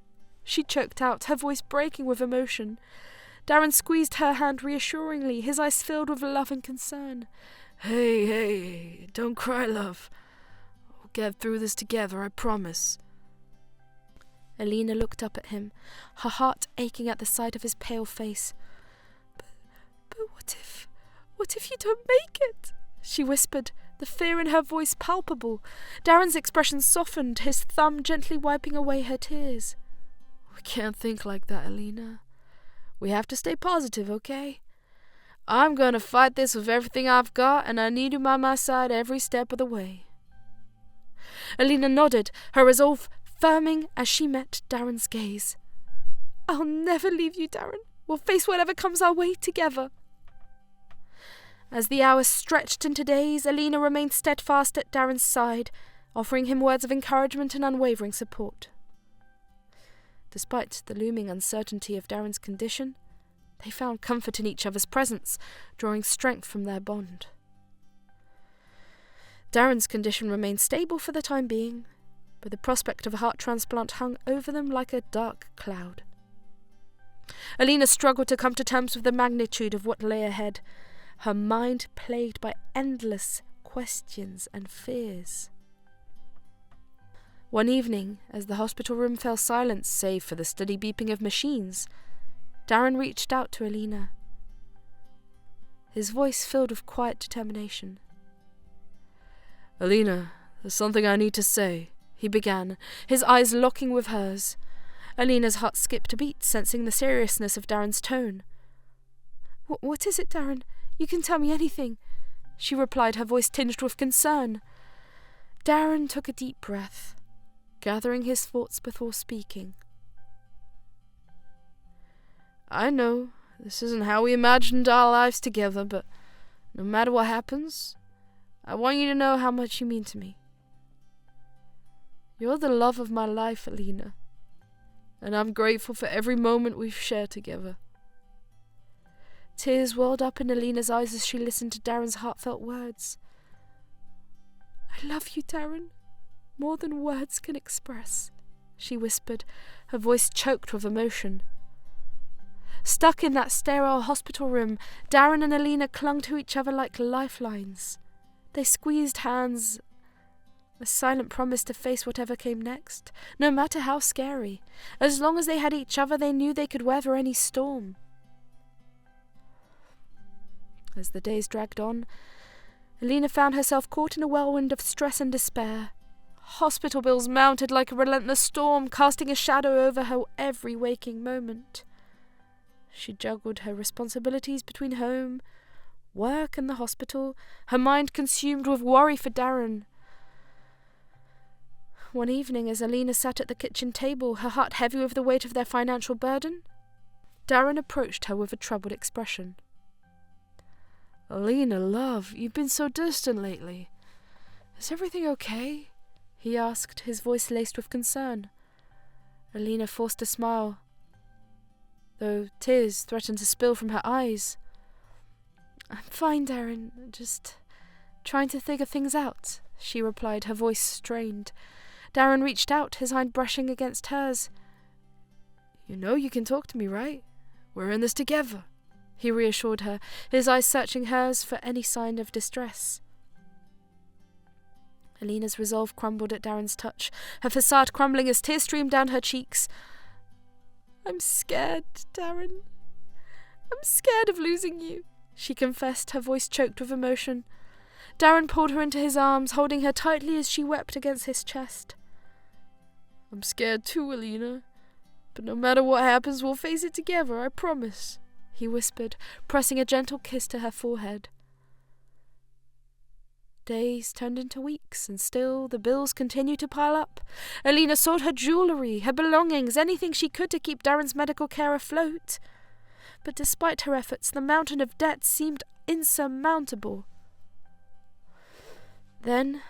she choked out, her voice breaking with emotion. Darren squeezed her hand reassuringly, his eyes filled with love and concern. Hey, don't cry, love. We'll get through this together, I promise." Alina looked up at him, her heart aching at the sight of his pale face. But what if you don't make it?" she whispered, the fear in her voice palpable. Darren's expression softened, his thumb gently wiping away her tears. "We can't think like that, Alina. We have to stay positive, okay? I'm going to fight this with everything I've got, and I need you by my side every step of the way." Alina nodded, her resolve firming as she met Darren's gaze. "I'll never leave you, Darren. We'll face whatever comes our way together." As the hours stretched into days, Alina remained steadfast at Darren's side, offering him words of encouragement and unwavering support. Despite the looming uncertainty of Darren's condition, they found comfort in each other's presence, drawing strength from their bond. Darren's condition remained stable for the time being, but the prospect of a heart transplant hung over them like a dark cloud. Alina struggled to come to terms with the magnitude of what lay ahead, her mind plagued by endless questions and fears. One evening, as the hospital room fell silent save for the steady beeping of machines, Darren reached out to Alina, his voice filled with quiet determination. "Alina, there's something I need to say," he began, his eyes locking with hers. Alina's heart skipped a beat, sensing the seriousness of Darren's tone. What is it, Darren? You can tell me anything," she replied, her voice tinged with concern. Darren took a deep breath, gathering his thoughts before speaking. "I know this isn't how we imagined our lives together, but no matter what happens, I want you to know how much you mean to me. You're the love of my life, Alina, and I'm grateful for every moment we've shared together." Tears welled up in Alina's eyes as she listened to Darren's heartfelt words. "I love you, Darren, more than words can express," she whispered, her voice choked with emotion. Stuck in that sterile hospital room, Darren and Alina clung to each other like lifelines. They squeezed hands, a silent promise to face whatever came next, no matter how scary. As long as they had each other, they knew they could weather any storm. As the days dragged on, Alina found herself caught in a whirlwind of stress and despair. Hospital bills mounted like a relentless storm, casting a shadow over her every waking moment. She juggled her responsibilities between home, work and the hospital, her mind consumed with worry for Darren. One evening, as Alina sat at the kitchen table, her heart heavy with the weight of their financial burden, Darren approached her with a troubled expression. "Alina, love, you've been so distant lately. Is everything okay?" he asked, his voice laced with concern. Alina forced a smile, though tears threatened to spill from her eyes. "I'm fine, Darren, just trying to figure things out," she replied, her voice strained. Darren reached out, his hand brushing against hers. "You know you can talk to me, right? We're in this together," he reassured her, his eyes searching hers for any sign of distress. Alina's resolve crumbled at Darren's touch, her facade crumbling as tears streamed down her cheeks. "I'm scared, Darren. I'm scared of losing you," she confessed, her voice choked with emotion. Darren pulled her into his arms, holding her tightly as she wept against his chest. "I'm scared too, Alina, but no matter what happens, we'll face it together, I promise," he whispered, pressing a gentle kiss to her forehead. Days turned into weeks, and still the bills continued to pile up. Alina sold her jewellery, her belongings, anything she could to keep Darren's medical care afloat. But despite her efforts, the mountain of debt seemed insurmountable. Then,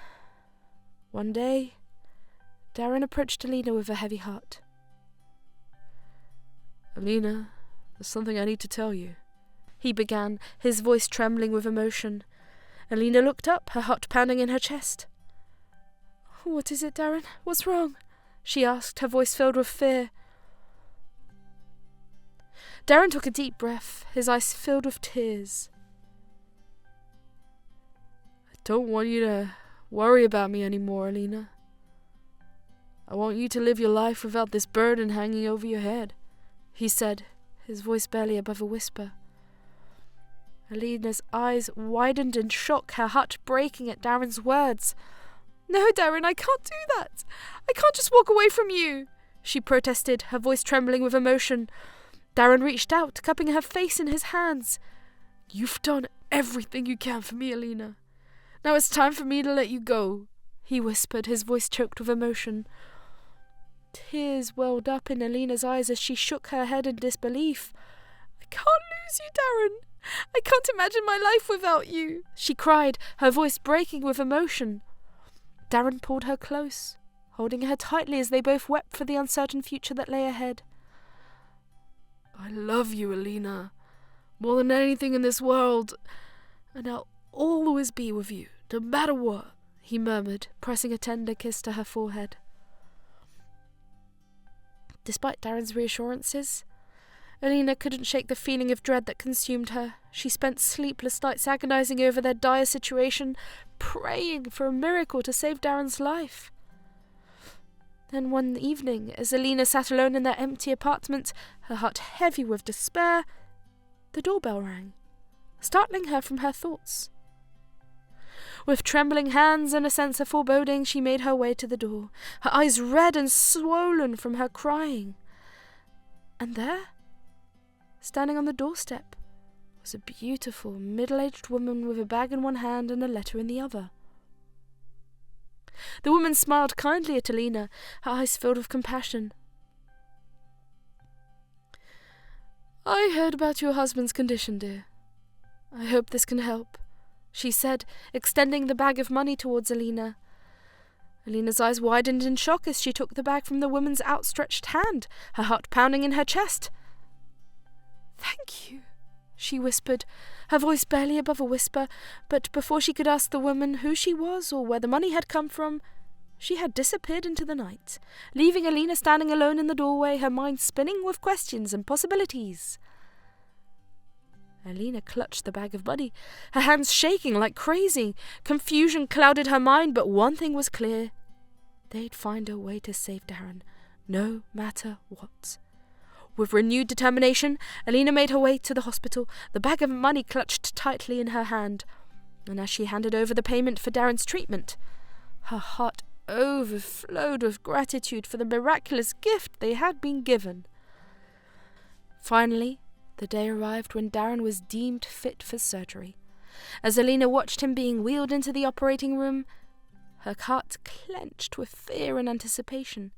one day, Darren approached Alina with a heavy heart. "Alina, there's something I need to tell you," he began, his voice trembling with emotion. Alina looked up, her heart pounding in her chest. "What is it, Darren? What's wrong?" she asked, her voice filled with fear. Darren took a deep breath, his eyes filled with tears. "I don't want you to worry about me anymore, Alina. I want you to live your life without this burden hanging over your head," he said, his voice barely above a whisper. Alina's eyes widened in shock, her heart breaking at Darren's words. "No, Darren, I can't do that. I can't just walk away from you," she protested, her voice trembling with emotion. Darren reached out, cupping her face in his hands. "You've done everything you can for me, Alina. Now it's time for me to let you go," he whispered, his voice choked with emotion. Tears welled up in Alina's eyes as she shook her head in disbelief. "I can't lose you, Darren. I can't imagine my life without you," she cried, her voice breaking with emotion. Darren pulled her close, holding her tightly as they both wept for the uncertain future that lay ahead. "I love you, Alina, more than anything in this world, and I'll always be with you, no matter what," he murmured, pressing a tender kiss to her forehead. Despite Darren's reassurances, Alina couldn't shake the feeling of dread that consumed her. She spent sleepless nights agonizing over their dire situation, praying for a miracle to save Darren's life. Then one evening, as Alina sat alone in their empty apartment, her heart heavy with despair, the doorbell rang, startling her from her thoughts. With trembling hands and a sense of foreboding, she made her way to the door, her eyes red and swollen from her crying. And there, standing on the doorstep, was a beautiful, middle-aged woman with a bag in one hand and a letter in the other. The woman smiled kindly at Alina, her eyes filled with compassion. "I heard about your husband's condition, dear. I hope this can help," she said, extending the bag of money towards Alina. Alina's eyes widened in shock as she took the bag from the woman's outstretched hand, her heart pounding in her chest. "Thank you," she whispered, her voice barely above a whisper, but before she could ask the woman who she was or where the money had come from, she had disappeared into the night, leaving Alina standing alone in the doorway, her mind spinning with questions and possibilities. Alina clutched the bag of money, her hands shaking like crazy. Confusion clouded her mind, but one thing was clear. They'd find a way to save Darren, no matter what. With renewed determination, Alina made her way to the hospital, the bag of money clutched tightly in her hand, and as she handed over the payment for Darren's treatment, her heart overflowed with gratitude for the miraculous gift they had been given. Finally, the day arrived when Darren was deemed fit for surgery. As Alina watched him being wheeled into the operating room, her heart clenched with fear and anticipation.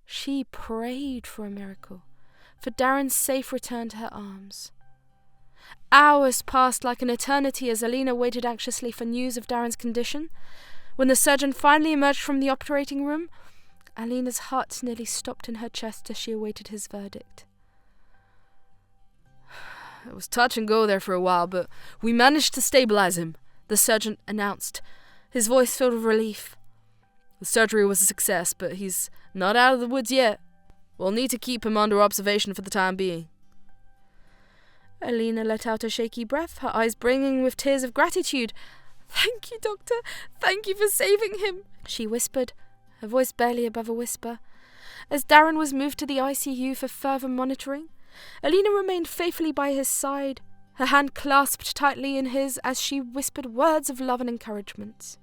She prayed for a miracle, for Darren's safe return to her arms. Hours passed like an eternity as Alina waited anxiously for news of Darren's condition. When the surgeon finally emerged from the operating room, Alina's heart nearly stopped in her chest as she awaited his verdict. "It was touch and go there for a while, but we managed to stabilize him," the surgeon announced, his voice filled with relief. "The surgery was a success, but he's not out of the woods yet. We'll need to keep him under observation for the time being." Alina let out a shaky breath, her eyes brimming with tears of gratitude. "Thank you, Doctor. Thank you for saving him," she whispered, her voice barely above a whisper. As Darren was moved to the ICU for further monitoring, Alina remained faithfully by his side, her hand clasped tightly in his as she whispered words of love and encouragement.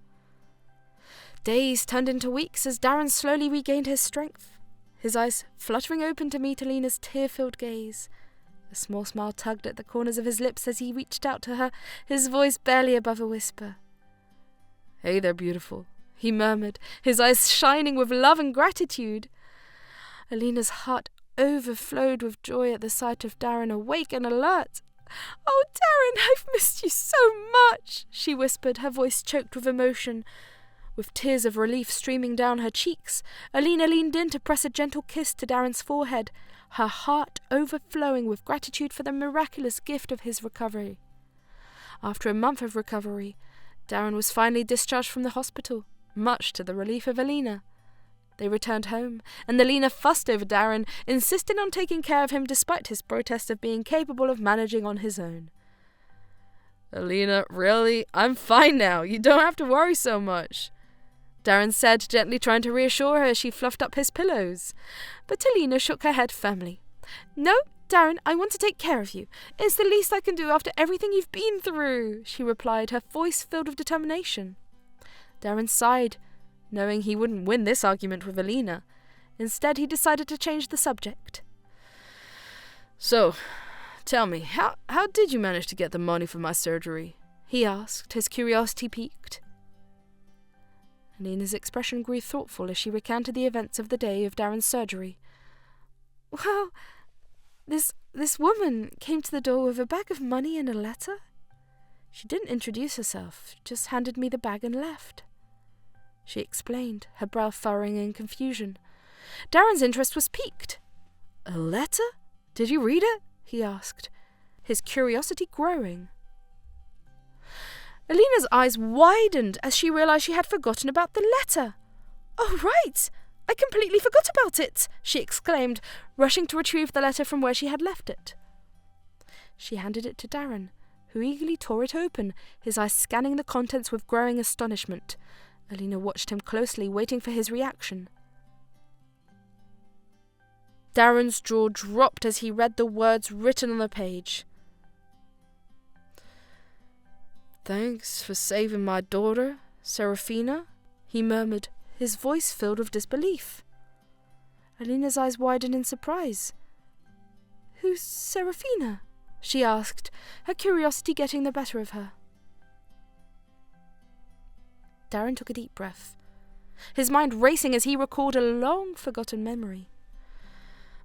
Days turned into weeks as Darren slowly regained his strength, his eyes fluttering open to meet Alina's tear-filled gaze. A small smile tugged at the corners of his lips as he reached out to her, his voice barely above a whisper. "Hey there, beautiful," he murmured, his eyes shining with love and gratitude. Alina's heart overflowed with joy at the sight of Darren awake and alert. "Oh, Darren, I've missed you so much," she whispered, her voice choked with emotion. With tears of relief streaming down her cheeks, Alina leaned in to press a gentle kiss to Darren's forehead, her heart overflowing with gratitude for the miraculous gift of his recovery. After a month of recovery, Darren was finally discharged from the hospital, much to the relief of Alina. They returned home, and Alina fussed over Darren, insisting on taking care of him despite his protest of being capable of managing on his own. "Alina, really? I'm fine now. You don't have to worry so much," Darren said, gently trying to reassure her as she fluffed up his pillows. But Alina shook her head firmly. "No, Darren, I want to take care of you. It's the least I can do after everything you've been through," she replied, her voice filled with determination. Darren sighed, knowing he wouldn't win this argument with Alina. Instead, he decided to change the subject. "So, tell me, how did you manage to get the money for my surgery?" he asked, his curiosity piqued. Alina's expression grew thoughtful as she recounted the events of the day of Darren's surgery. "Well, this woman came to the door with a bag of money and a letter. She didn't introduce herself, just handed me the bag and left." she explained, her brow furrowing in confusion. Darren's interest was piqued. A letter? Did you read it? He asked, his curiosity growing. Alina's eyes widened as she realised she had forgotten about the letter. Oh, right! I completely forgot about it, she exclaimed, rushing to retrieve the letter from where she had left it. She handed it to Darren, who eagerly tore it open, his eyes scanning the contents with growing astonishment. Alina watched him closely, waiting for his reaction. Darren's jaw dropped as he read the words written on the page. "Thanks for saving my daughter, Seraphina," he murmured, his voice filled with disbelief. Alina's eyes widened in surprise. "Who's Seraphina?" she asked, her curiosity getting the better of her. Darren took a deep breath, his mind racing as he recalled a long-forgotten memory.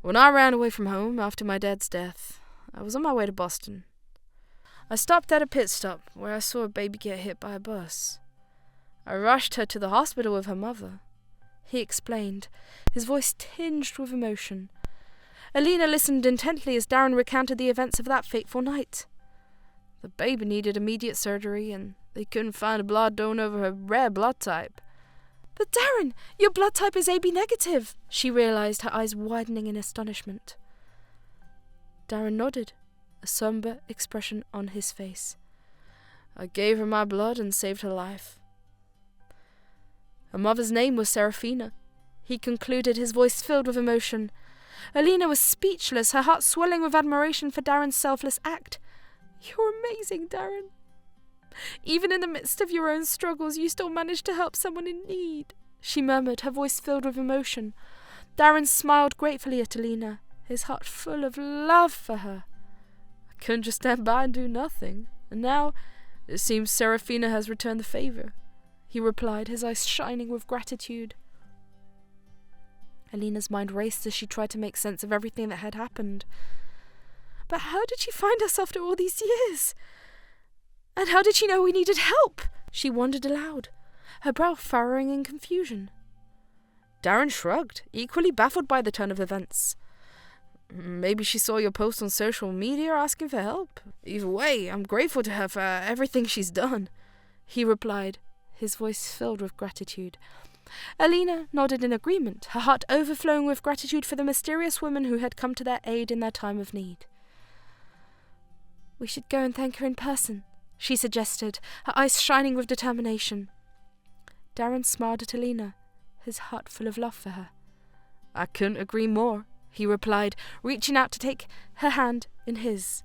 "When I ran away from home after my dad's death, I was on my way to Boston. I stopped at a pit stop where I saw a baby get hit by a bus. I rushed her to the hospital with her mother," he explained, his voice tinged with emotion. Alina listened intently as Darren recounted the events of that fateful night. The baby needed immediate surgery, and they couldn't find a blood donor of her rare blood type. "But Darren, your blood type is AB negative," she realised, her eyes widening in astonishment. Darren nodded, a sombre expression on his face. "I gave her my blood and saved her life. Her mother's name was Seraphina," he concluded, his voice filled with emotion. Alina was speechless, her heart swelling with admiration for Darren's selfless act. "You're amazing, Darren. Even in the midst of your own struggles, you still managed to help someone in need," she murmured, her voice filled with emotion. Darren smiled gratefully at Alina, his heart full of love for her. "I couldn't just stand by and do nothing, and now it seems Seraphina has returned the favour," he replied, his eyes shining with gratitude. Alina's mind raced as she tried to make sense of everything that had happened. But how did she find us after all these years? And how did she know we needed help? She wondered aloud, her brow furrowing in confusion. Darren shrugged, equally baffled by the turn of events. "Maybe she saw your post on social media asking for help. Either way, I'm grateful to her for everything she's done," he replied, his voice filled with gratitude. Alina nodded in agreement, her heart overflowing with gratitude for the mysterious woman who had come to their aid in their time of need. "We should go and thank her in person," she suggested, her eyes shining with determination. Darren smiled at Alina, his heart full of love for her. "I couldn't agree more," he replied, reaching out to take her hand in his.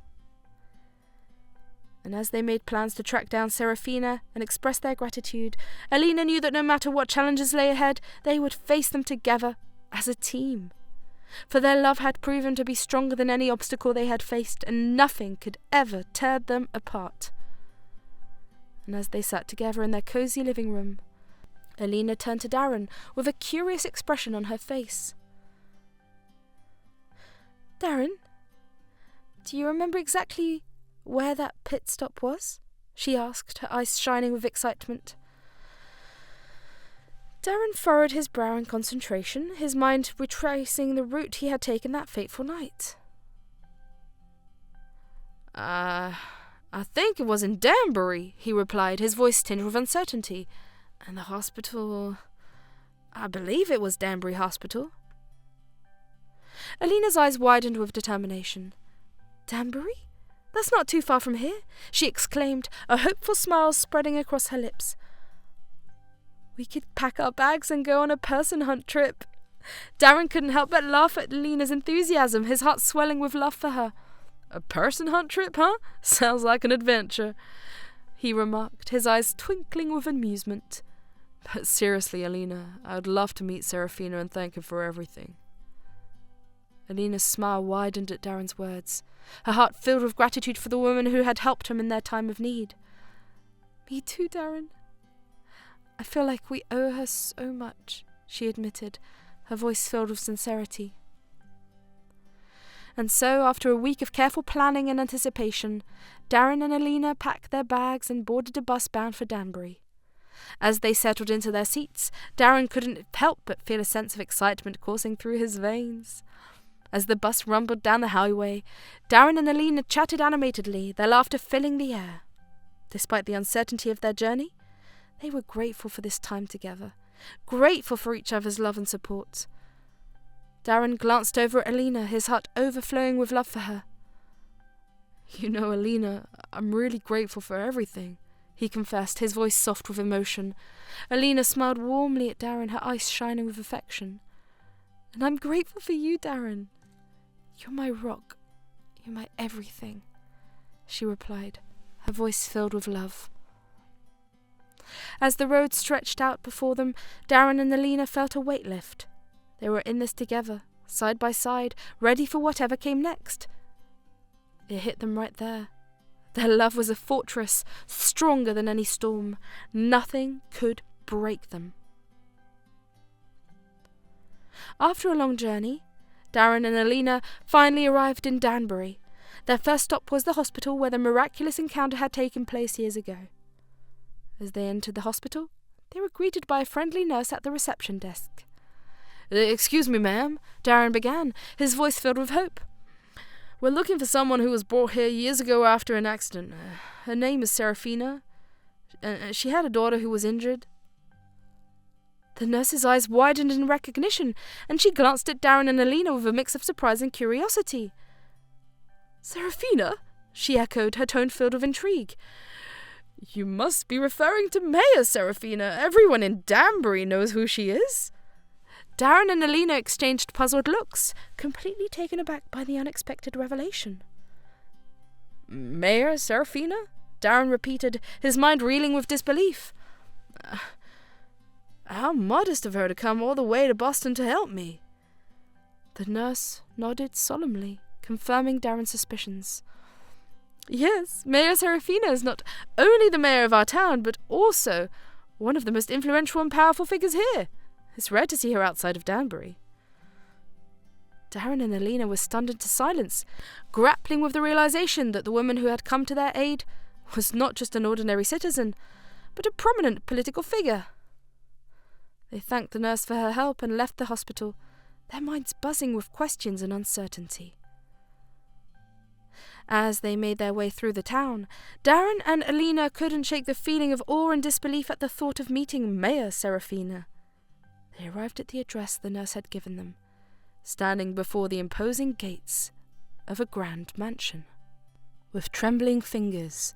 And as they made plans to track down Seraphina and express their gratitude, Alina knew that no matter what challenges lay ahead, they would face them together as a team. For their love had proven to be stronger than any obstacle they had faced, and nothing could ever tear them apart. And as they sat together in their cosy living room, Alina turned to Darren with a curious expression on her face. "Darren, do you remember exactly where that pit stop was?" she asked, her eyes shining with excitement. Darren furrowed his brow in concentration, his mind retracing the route he had taken that fateful night. I think it was in Danbury," he replied, his voice tinged with uncertainty. "And the hospital, I believe it was Danbury Hospital." Alina's eyes widened with determination. "Danbury? That's not too far from here," she exclaimed, a hopeful smile spreading across her lips. "We could pack our bags and go on a person hunt trip." Darren couldn't help but laugh at Alina's enthusiasm, his heart swelling with love for her. "A person hunt trip, huh? Sounds like an adventure," he remarked, his eyes twinkling with amusement. "But seriously, Alina, I'd love to meet Seraphina and thank her for everything." Alina's smile widened at Darren's words, her heart filled with gratitude for the woman who had helped him in their time of need. "Me too, Darren. I feel like we owe her so much," she admitted, her voice filled with sincerity. And so, after a week of careful planning and anticipation, Darren and Alina packed their bags and boarded a bus bound for Danbury. As they settled into their seats, Darren couldn't help but feel a sense of excitement coursing through his veins. As the bus rumbled down the highway, Darren and Alina chatted animatedly, their laughter filling the air. Despite the uncertainty of their journey, they were grateful for this time together, grateful for each other's love and support. Darren glanced over at Alina, his heart overflowing with love for her. "You know, Alina, I'm really grateful for everything," he confessed, his voice soft with emotion. Alina smiled warmly at Darren, her eyes shining with affection. "And I'm grateful for you, Darren. You're my rock. You're my everything," she replied, her voice filled with love. As the road stretched out before them, Darren and Alina felt a weight lift. They were in this together, side by side, ready for whatever came next. It hit them right there. Their love was a fortress, stronger than any storm. Nothing could break them. After a long journey, Darren and Alina finally arrived in Danbury. Their first stop was the hospital where the miraculous encounter had taken place years ago. As they entered the hospital, they were greeted by a friendly nurse at the reception desk. "Excuse me, ma'am," Darren began, his voice filled with hope. "We're looking for someone who was brought here years ago after an accident. Her name is Serafina. She had a daughter who was injured." The nurse's eyes widened in recognition, and she glanced at Darren and Alina with a mix of surprise and curiosity. "Serafina?" she echoed, her tone filled with intrigue. "You must be referring to Mayor Serafina. Everyone in Danbury knows who she is." Darren and Alina exchanged puzzled looks, completely taken aback by the unexpected revelation. "Mayor Serafina?" Darren repeated, his mind reeling with disbelief. "How modest of her to come all the way to Boston to help me." The nurse nodded solemnly, confirming Darren's suspicions. "Yes, Mayor Serafina is not only the mayor of our town, but also one of the most influential and powerful figures here. It's rare to see her outside of Danbury." Darren and Alina were stunned into silence, grappling with the realization that the woman who had come to their aid was not just an ordinary citizen, but a prominent political figure. They thanked the nurse for her help and left the hospital, their minds buzzing with questions and uncertainty. As they made their way through the town, Darren and Alina couldn't shake the feeling of awe and disbelief at the thought of meeting Mayor Serafina. They arrived at the address the nurse had given them, standing before the imposing gates of a grand mansion. With trembling fingers,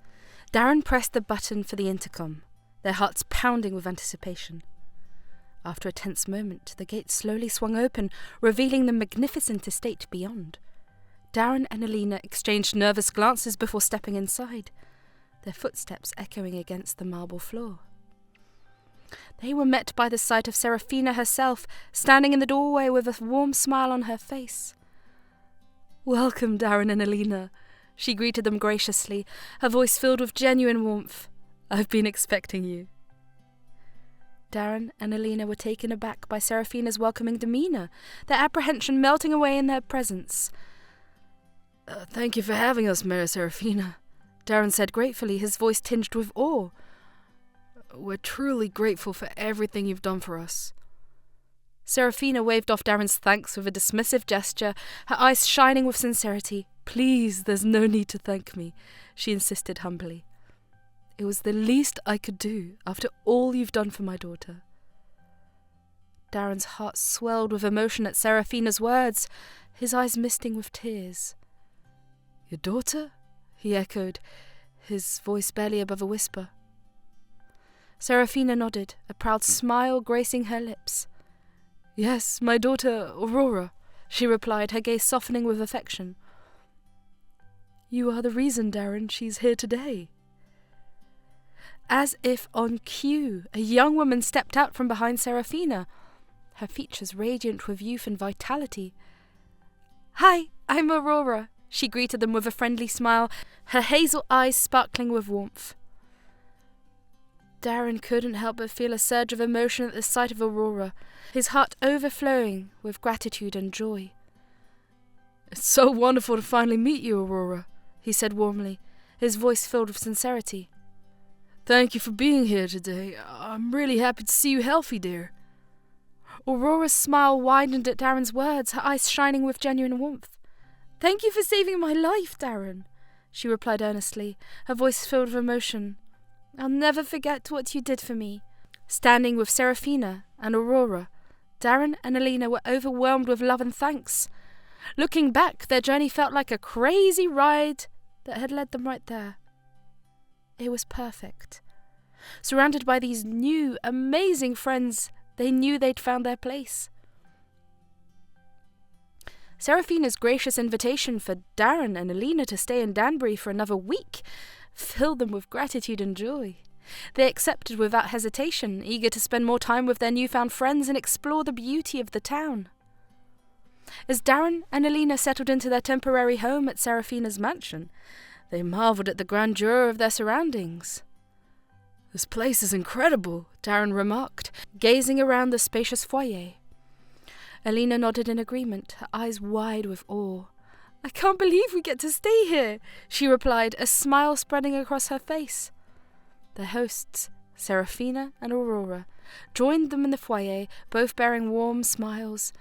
Darren pressed the button for the intercom, their hearts pounding with anticipation. After a tense moment, the gates slowly swung open, revealing the magnificent estate beyond. Darren and Alina exchanged nervous glances before stepping inside, their footsteps echoing against the marble floor. They were met by the sight of Serafina herself, standing in the doorway with a warm smile on her face. "Welcome, Darren and Alina," she greeted them graciously, her voice filled with genuine warmth. "I've been expecting you." Darren and Alina were taken aback by Serafina's welcoming demeanour, their apprehension melting away in their presence. "Thank you for having us, Mayor Serafina," Darren said gratefully, his voice tinged with awe. "We're truly grateful for everything you've done for us." Serafina waved off Darren's thanks with a dismissive gesture, her eyes shining with sincerity. "Please, there's no need to thank me," she insisted humbly. "It was the least I could do after all you've done for my daughter." Darren's heart swelled with emotion at Serafina's words, his eyes misting with tears. "Your daughter?" he echoed, his voice barely above a whisper. Serafina nodded, a proud smile gracing her lips. "Yes, my daughter Aurora," she replied, her gaze softening with affection. "You are the reason, Darren, she's here today." As if on cue, a young woman stepped out from behind Serafina, her features radiant with youth and vitality. "Hi, I'm Aurora," she greeted them with a friendly smile, her hazel eyes sparkling with warmth. Darren couldn't help but feel a surge of emotion at the sight of Aurora, his heart overflowing with gratitude and joy. "It's so wonderful to finally meet you, Aurora," he said warmly, his voice filled with sincerity. Thank you for being here today. I'm really happy to see you healthy, dear. Aurora's smile widened at Darren's words, her eyes shining with genuine warmth. "Thank you for saving my life, Darren," she replied earnestly, her voice filled with emotion. "I'll never forget what you did for me." Standing with Seraphina and Aurora, Darren and Alina were overwhelmed with love and thanks. Looking back, their journey felt like a crazy ride that had led them right there. It was perfect. Surrounded by these new, amazing friends, they knew they'd found their place. Seraphina's gracious invitation for Darren and Alina to stay in Danbury for another week filled them with gratitude and joy. They accepted without hesitation, eager to spend more time with their newfound friends and explore the beauty of the town. As Darren and Alina settled into their temporary home at Seraphina's mansion, they marvelled at the grandeur of their surroundings. "This place is incredible," Darren remarked, gazing around the spacious foyer. Alina nodded in agreement, her eyes wide with awe. "I can't believe we get to stay here," she replied, a smile spreading across her face. Their hosts, Seraphina and Aurora, joined them in the foyer, both bearing warm smiles.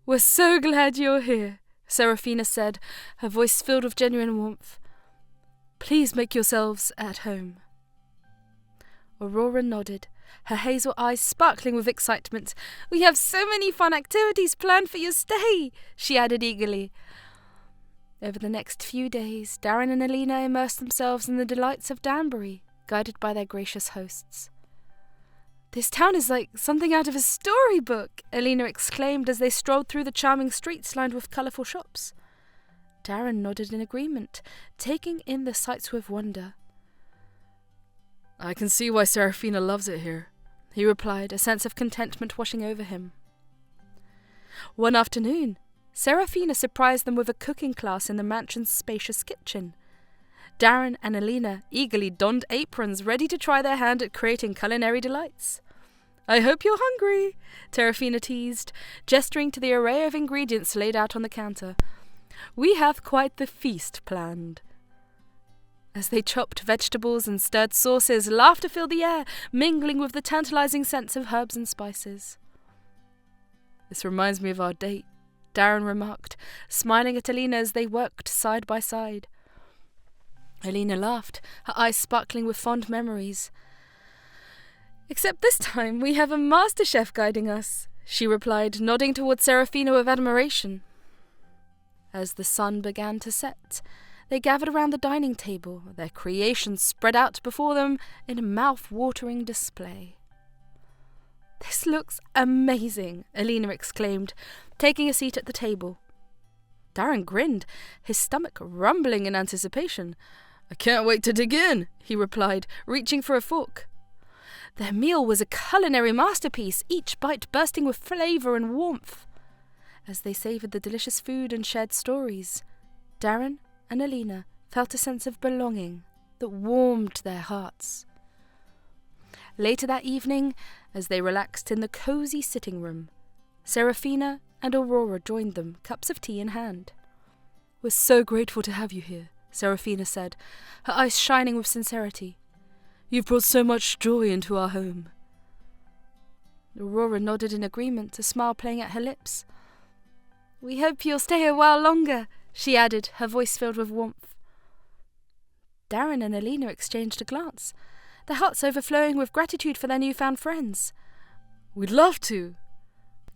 "We're so glad you're here," Seraphina said, her voice filled with genuine warmth. "Please make yourselves at home." Aurora nodded, her hazel eyes sparkling with excitement. "We have so many fun activities planned for your stay," she added eagerly. Over the next few days, Darren and Alina immersed themselves in the delights of Danbury, guided by their gracious hosts. "This town is like something out of a storybook," Alina exclaimed as they strolled through the charming streets lined with colourful shops. Darren nodded in agreement, taking in the sights with wonder. "I can see why Seraphina loves it here," he replied, a sense of contentment washing over him. One afternoon, Seraphina surprised them with a cooking class in the mansion's spacious kitchen. Darren and Alina eagerly donned aprons, ready to try their hand at creating culinary delights. "I hope you're hungry," Seraphina teased, gesturing to the array of ingredients laid out on the counter. "We have quite the feast planned." As they chopped vegetables and stirred sauces, laughter filled the air, mingling with the tantalizing scents of herbs and spices. "This reminds me of our date," Darren remarked, smiling at Alina as they worked side by side. Alina laughed, her eyes sparkling with fond memories. "Except this time we have a master chef guiding us," she replied, nodding towards Seraphina with admiration. As the sun began to set, they gathered around the dining table, their creations spread out before them in a mouth-watering display. "This looks amazing," Alina exclaimed, taking a seat at the table. Darren grinned, his stomach rumbling in anticipation. "I can't wait to dig in," he replied, reaching for a fork. Their meal was a culinary masterpiece, each bite bursting with flavour and warmth. As they savoured the delicious food and shared stories, Darren and Alina felt a sense of belonging that warmed their hearts. Later that evening, as they relaxed in the cosy sitting room, Seraphina and Aurora joined them, cups of tea in hand. "We're so grateful to have you here," Seraphina said, her eyes shining with sincerity. "You've brought so much joy into our home." Aurora nodded in agreement, a smile playing at her lips. "We hope you'll stay a while longer," she added, her voice filled with warmth. Darren and Alina exchanged a glance, their hearts overflowing with gratitude for their newfound friends. "We'd love to,"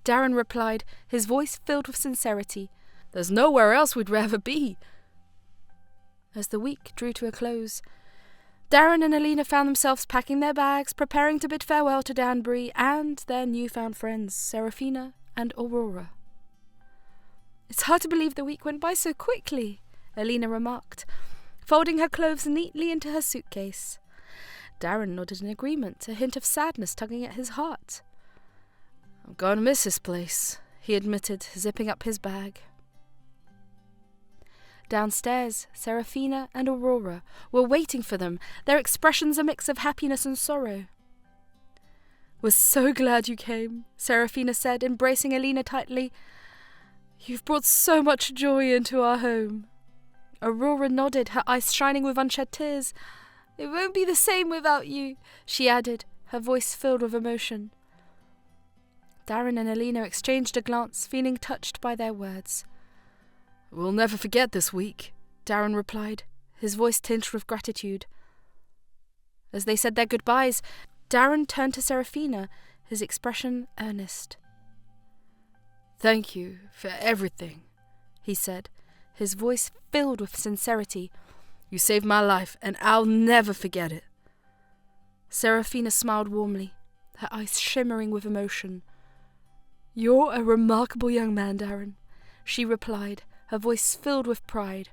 Darren replied, his voice filled with sincerity. "There's nowhere else we'd rather be." As the week drew to a close, Darren and Alina found themselves packing their bags, preparing to bid farewell to Danbury and their newfound friends, Seraphina and Aurora. "It's hard to believe the week went by so quickly," Alina remarked, folding her clothes neatly into her suitcase. Darren nodded in agreement, a hint of sadness tugging at his heart. "I'm going to miss this place," he admitted, zipping up his bag. Downstairs, Seraphina and Aurora were waiting for them, their expressions a mix of happiness and sorrow. "We're so glad you came," Seraphina said, embracing Alina tightly. "You've brought so much joy into our home." Aurora nodded, her eyes shining with unshed tears. It won't be the same without you," she added, her voice filled with emotion. Darren and Alina exchanged a glance, feeling touched by their words. "We'll never forget this week," Darren replied, his voice tinged with gratitude. As they said their goodbyes, Darren turned to Serafina, his expression earnest. "Thank you for everything," he said, his voice filled with sincerity. "You saved my life, and I'll never forget it." Serafina smiled warmly, her eyes shimmering with emotion. "You're a remarkable young man, Darren," she replied, her voice filled with pride.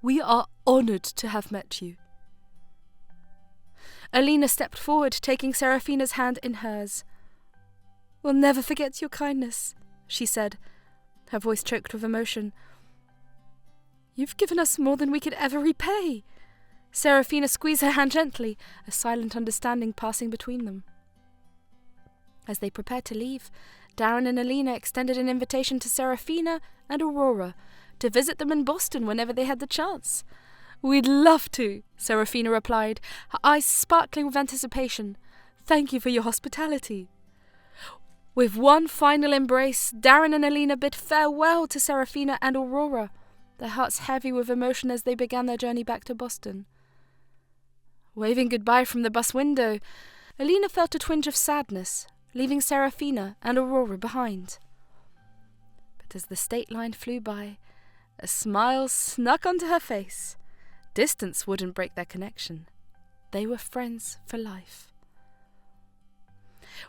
"We are honoured to have met you." Alina stepped forward, taking Serafina's hand in hers. "We'll never forget your kindness," she said, her voice choked with emotion. "You've given us more than we could ever repay." Serafina squeezed her hand gently, a silent understanding passing between them. As they prepared to leave, Darren and Alina extended an invitation to Serafina and Aurora to visit them in Boston whenever they had the chance. "We'd love to," Serafina replied, her eyes sparkling with anticipation. "Thank you for your hospitality." With one final embrace, Darren and Alina bid farewell to Serafina and Aurora, their hearts heavy with emotion as they began their journey back to Boston. Waving goodbye from the bus window, Alina felt a twinge of sadness, leaving Serafina and Aurora behind. But as the state line flew by, a smile snuck onto her face. Distance wouldn't break their connection. They were friends for life.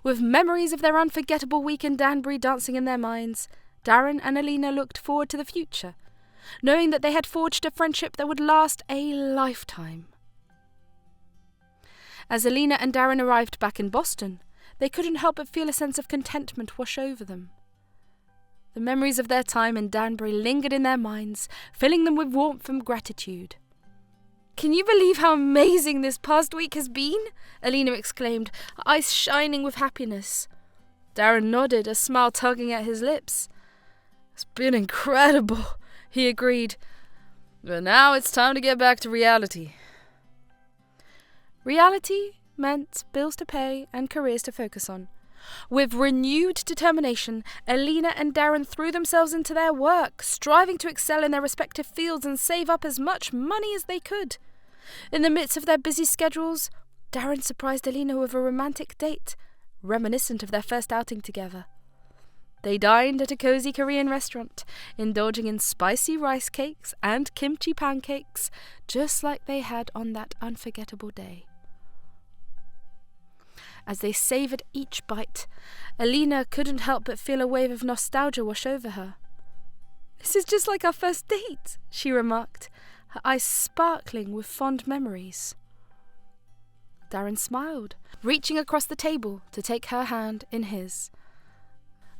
With memories of their unforgettable week in Danbury dancing in their minds, Darren and Alina looked forward to the future, knowing that they had forged a friendship that would last a lifetime. As Alina and Darren arrived back in Boston, they couldn't help but feel a sense of contentment wash over them. The memories of their time in Danbury lingered in their minds, filling them with warmth and gratitude. "Can you believe how amazing this past week has been?" Alina exclaimed, her eyes shining with happiness. Darren nodded, a smile tugging at his lips. "It's been incredible," he agreed. "But now it's time to get back to reality." Reality meant bills to pay and careers to focus on. With renewed determination, Alina and Darren threw themselves into their work, striving to excel in their respective fields and save up as much money as they could. In the midst of their busy schedules, Darren surprised Alina with a romantic date, reminiscent of their first outing together. They dined at a cozy Korean restaurant, indulging in spicy rice cakes and kimchi pancakes, just like they had on that unforgettable day. As they savoured each bite, Alina couldn't help but feel a wave of nostalgia wash over her. "This is just like our first date," she remarked, her eyes sparkling with fond memories. Darren smiled, reaching across the table to take her hand in his.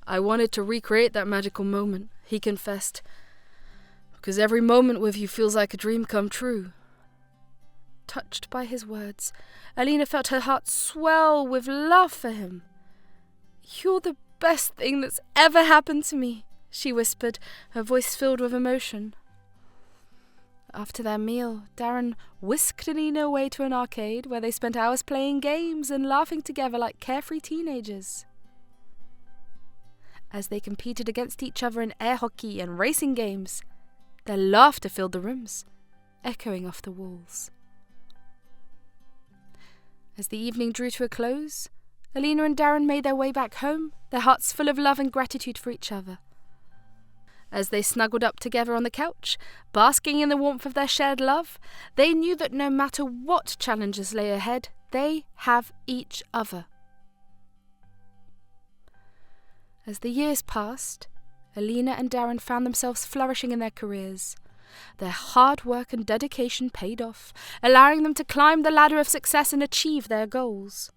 "I wanted to recreate that magical moment," he confessed, "because every moment with you feels like a dream come true." Touched by his words, Alina felt her heart swell with love for him. "You're the best thing that's ever happened to me," she whispered, her voice filled with emotion. After their meal, Darren whisked Alina away to an arcade where they spent hours playing games and laughing together like carefree teenagers. As they competed against each other in air hockey and racing games, their laughter filled the rooms, echoing off the walls. As the evening drew to a close, Alina and Darren made their way back home, their hearts full of love and gratitude for each other. As they snuggled up together on the couch, basking in the warmth of their shared love, they knew that no matter what challenges lay ahead, they have each other. As the years passed, Alina and Darren found themselves flourishing in their careers. Their hard work and dedication paid off, allowing them to climb the ladder of success and achieve their goals.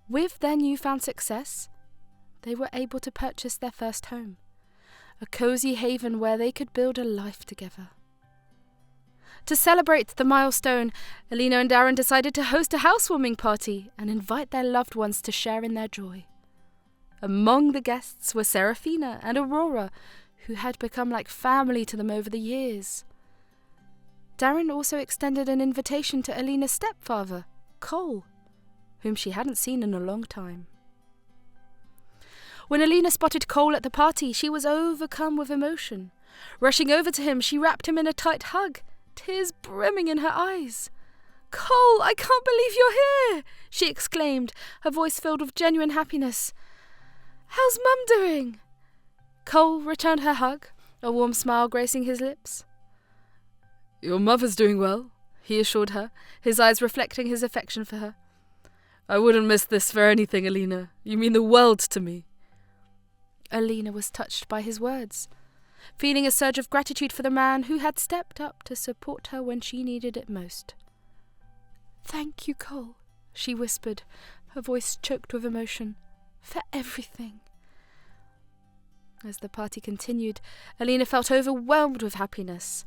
With their newfound success, they were able to purchase their first home, a cozy haven where they could build a life together. To celebrate the milestone, Alina and Darren decided to host a housewarming party and invite their loved ones to share in their joy. Among the guests were Serafina and Aurora, who had become like family to them over the years. Darren also extended an invitation to Alina's stepfather, Cole, whom she hadn't seen in a long time. When Alina spotted Cole at the party, she was overcome with emotion. Rushing over to him, she wrapped him in a tight hug, tears brimming in her eyes. "Cole, I can't believe you're here!" she exclaimed, her voice filled with genuine happiness. "How's Mum doing?" Cole returned her hug, a warm smile gracing his lips. "Your mother's doing well," he assured her, his eyes reflecting his affection for her. "I wouldn't miss this for anything, Alina. You mean the world to me." Alina was touched by his words, feeling a surge of gratitude for the man who had stepped up to support her when she needed it most. "Thank you, Cole," she whispered, her voice choked with emotion, "for everything." As the party continued, Alina felt overwhelmed with happiness.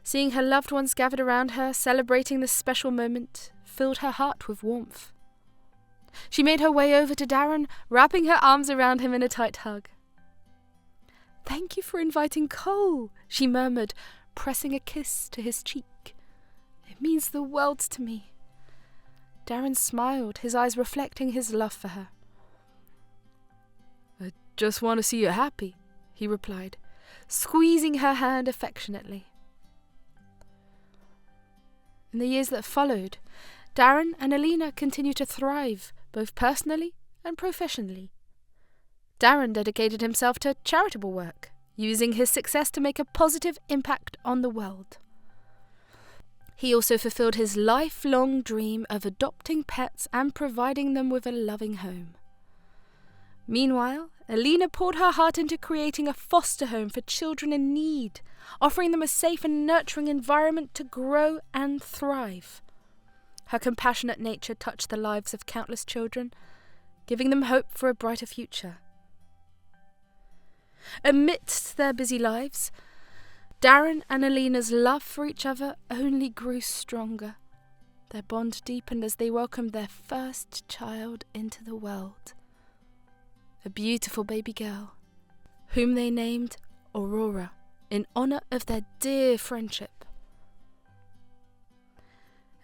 Seeing her loved ones gathered around her, celebrating this special moment, filled her heart with warmth. She made her way over to Darren, wrapping her arms around him in a tight hug. "Thank you for inviting Cole," she murmured, pressing a kiss to his cheek. "It means the world to me." Darren smiled, his eyes reflecting his love for her. "I just want to see you happy," he replied, squeezing her hand affectionately. In the years that followed, Darren and Alina continued to thrive, both personally and professionally. Darren dedicated himself to charitable work, using his success to make a positive impact on the world. He also fulfilled his lifelong dream of adopting pets and providing them with a loving home. Meanwhile, Alina poured her heart into creating a foster home for children in need, offering them a safe and nurturing environment to grow and thrive. Her compassionate nature touched the lives of countless children, giving them hope for a brighter future. Amidst their busy lives, Darren and Alina's love for each other only grew stronger. Their bond deepened as they welcomed their first child into the world, a beautiful baby girl, whom they named Aurora in honour of their dear friendship.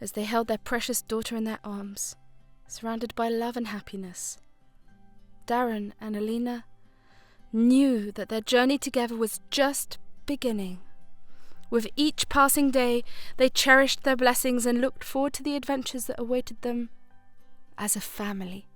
As they held their precious daughter in their arms, surrounded by love and happiness, Darren and Alina knew that their journey together was just beginning. With each passing day, they cherished their blessings and looked forward to the adventures that awaited them as a family.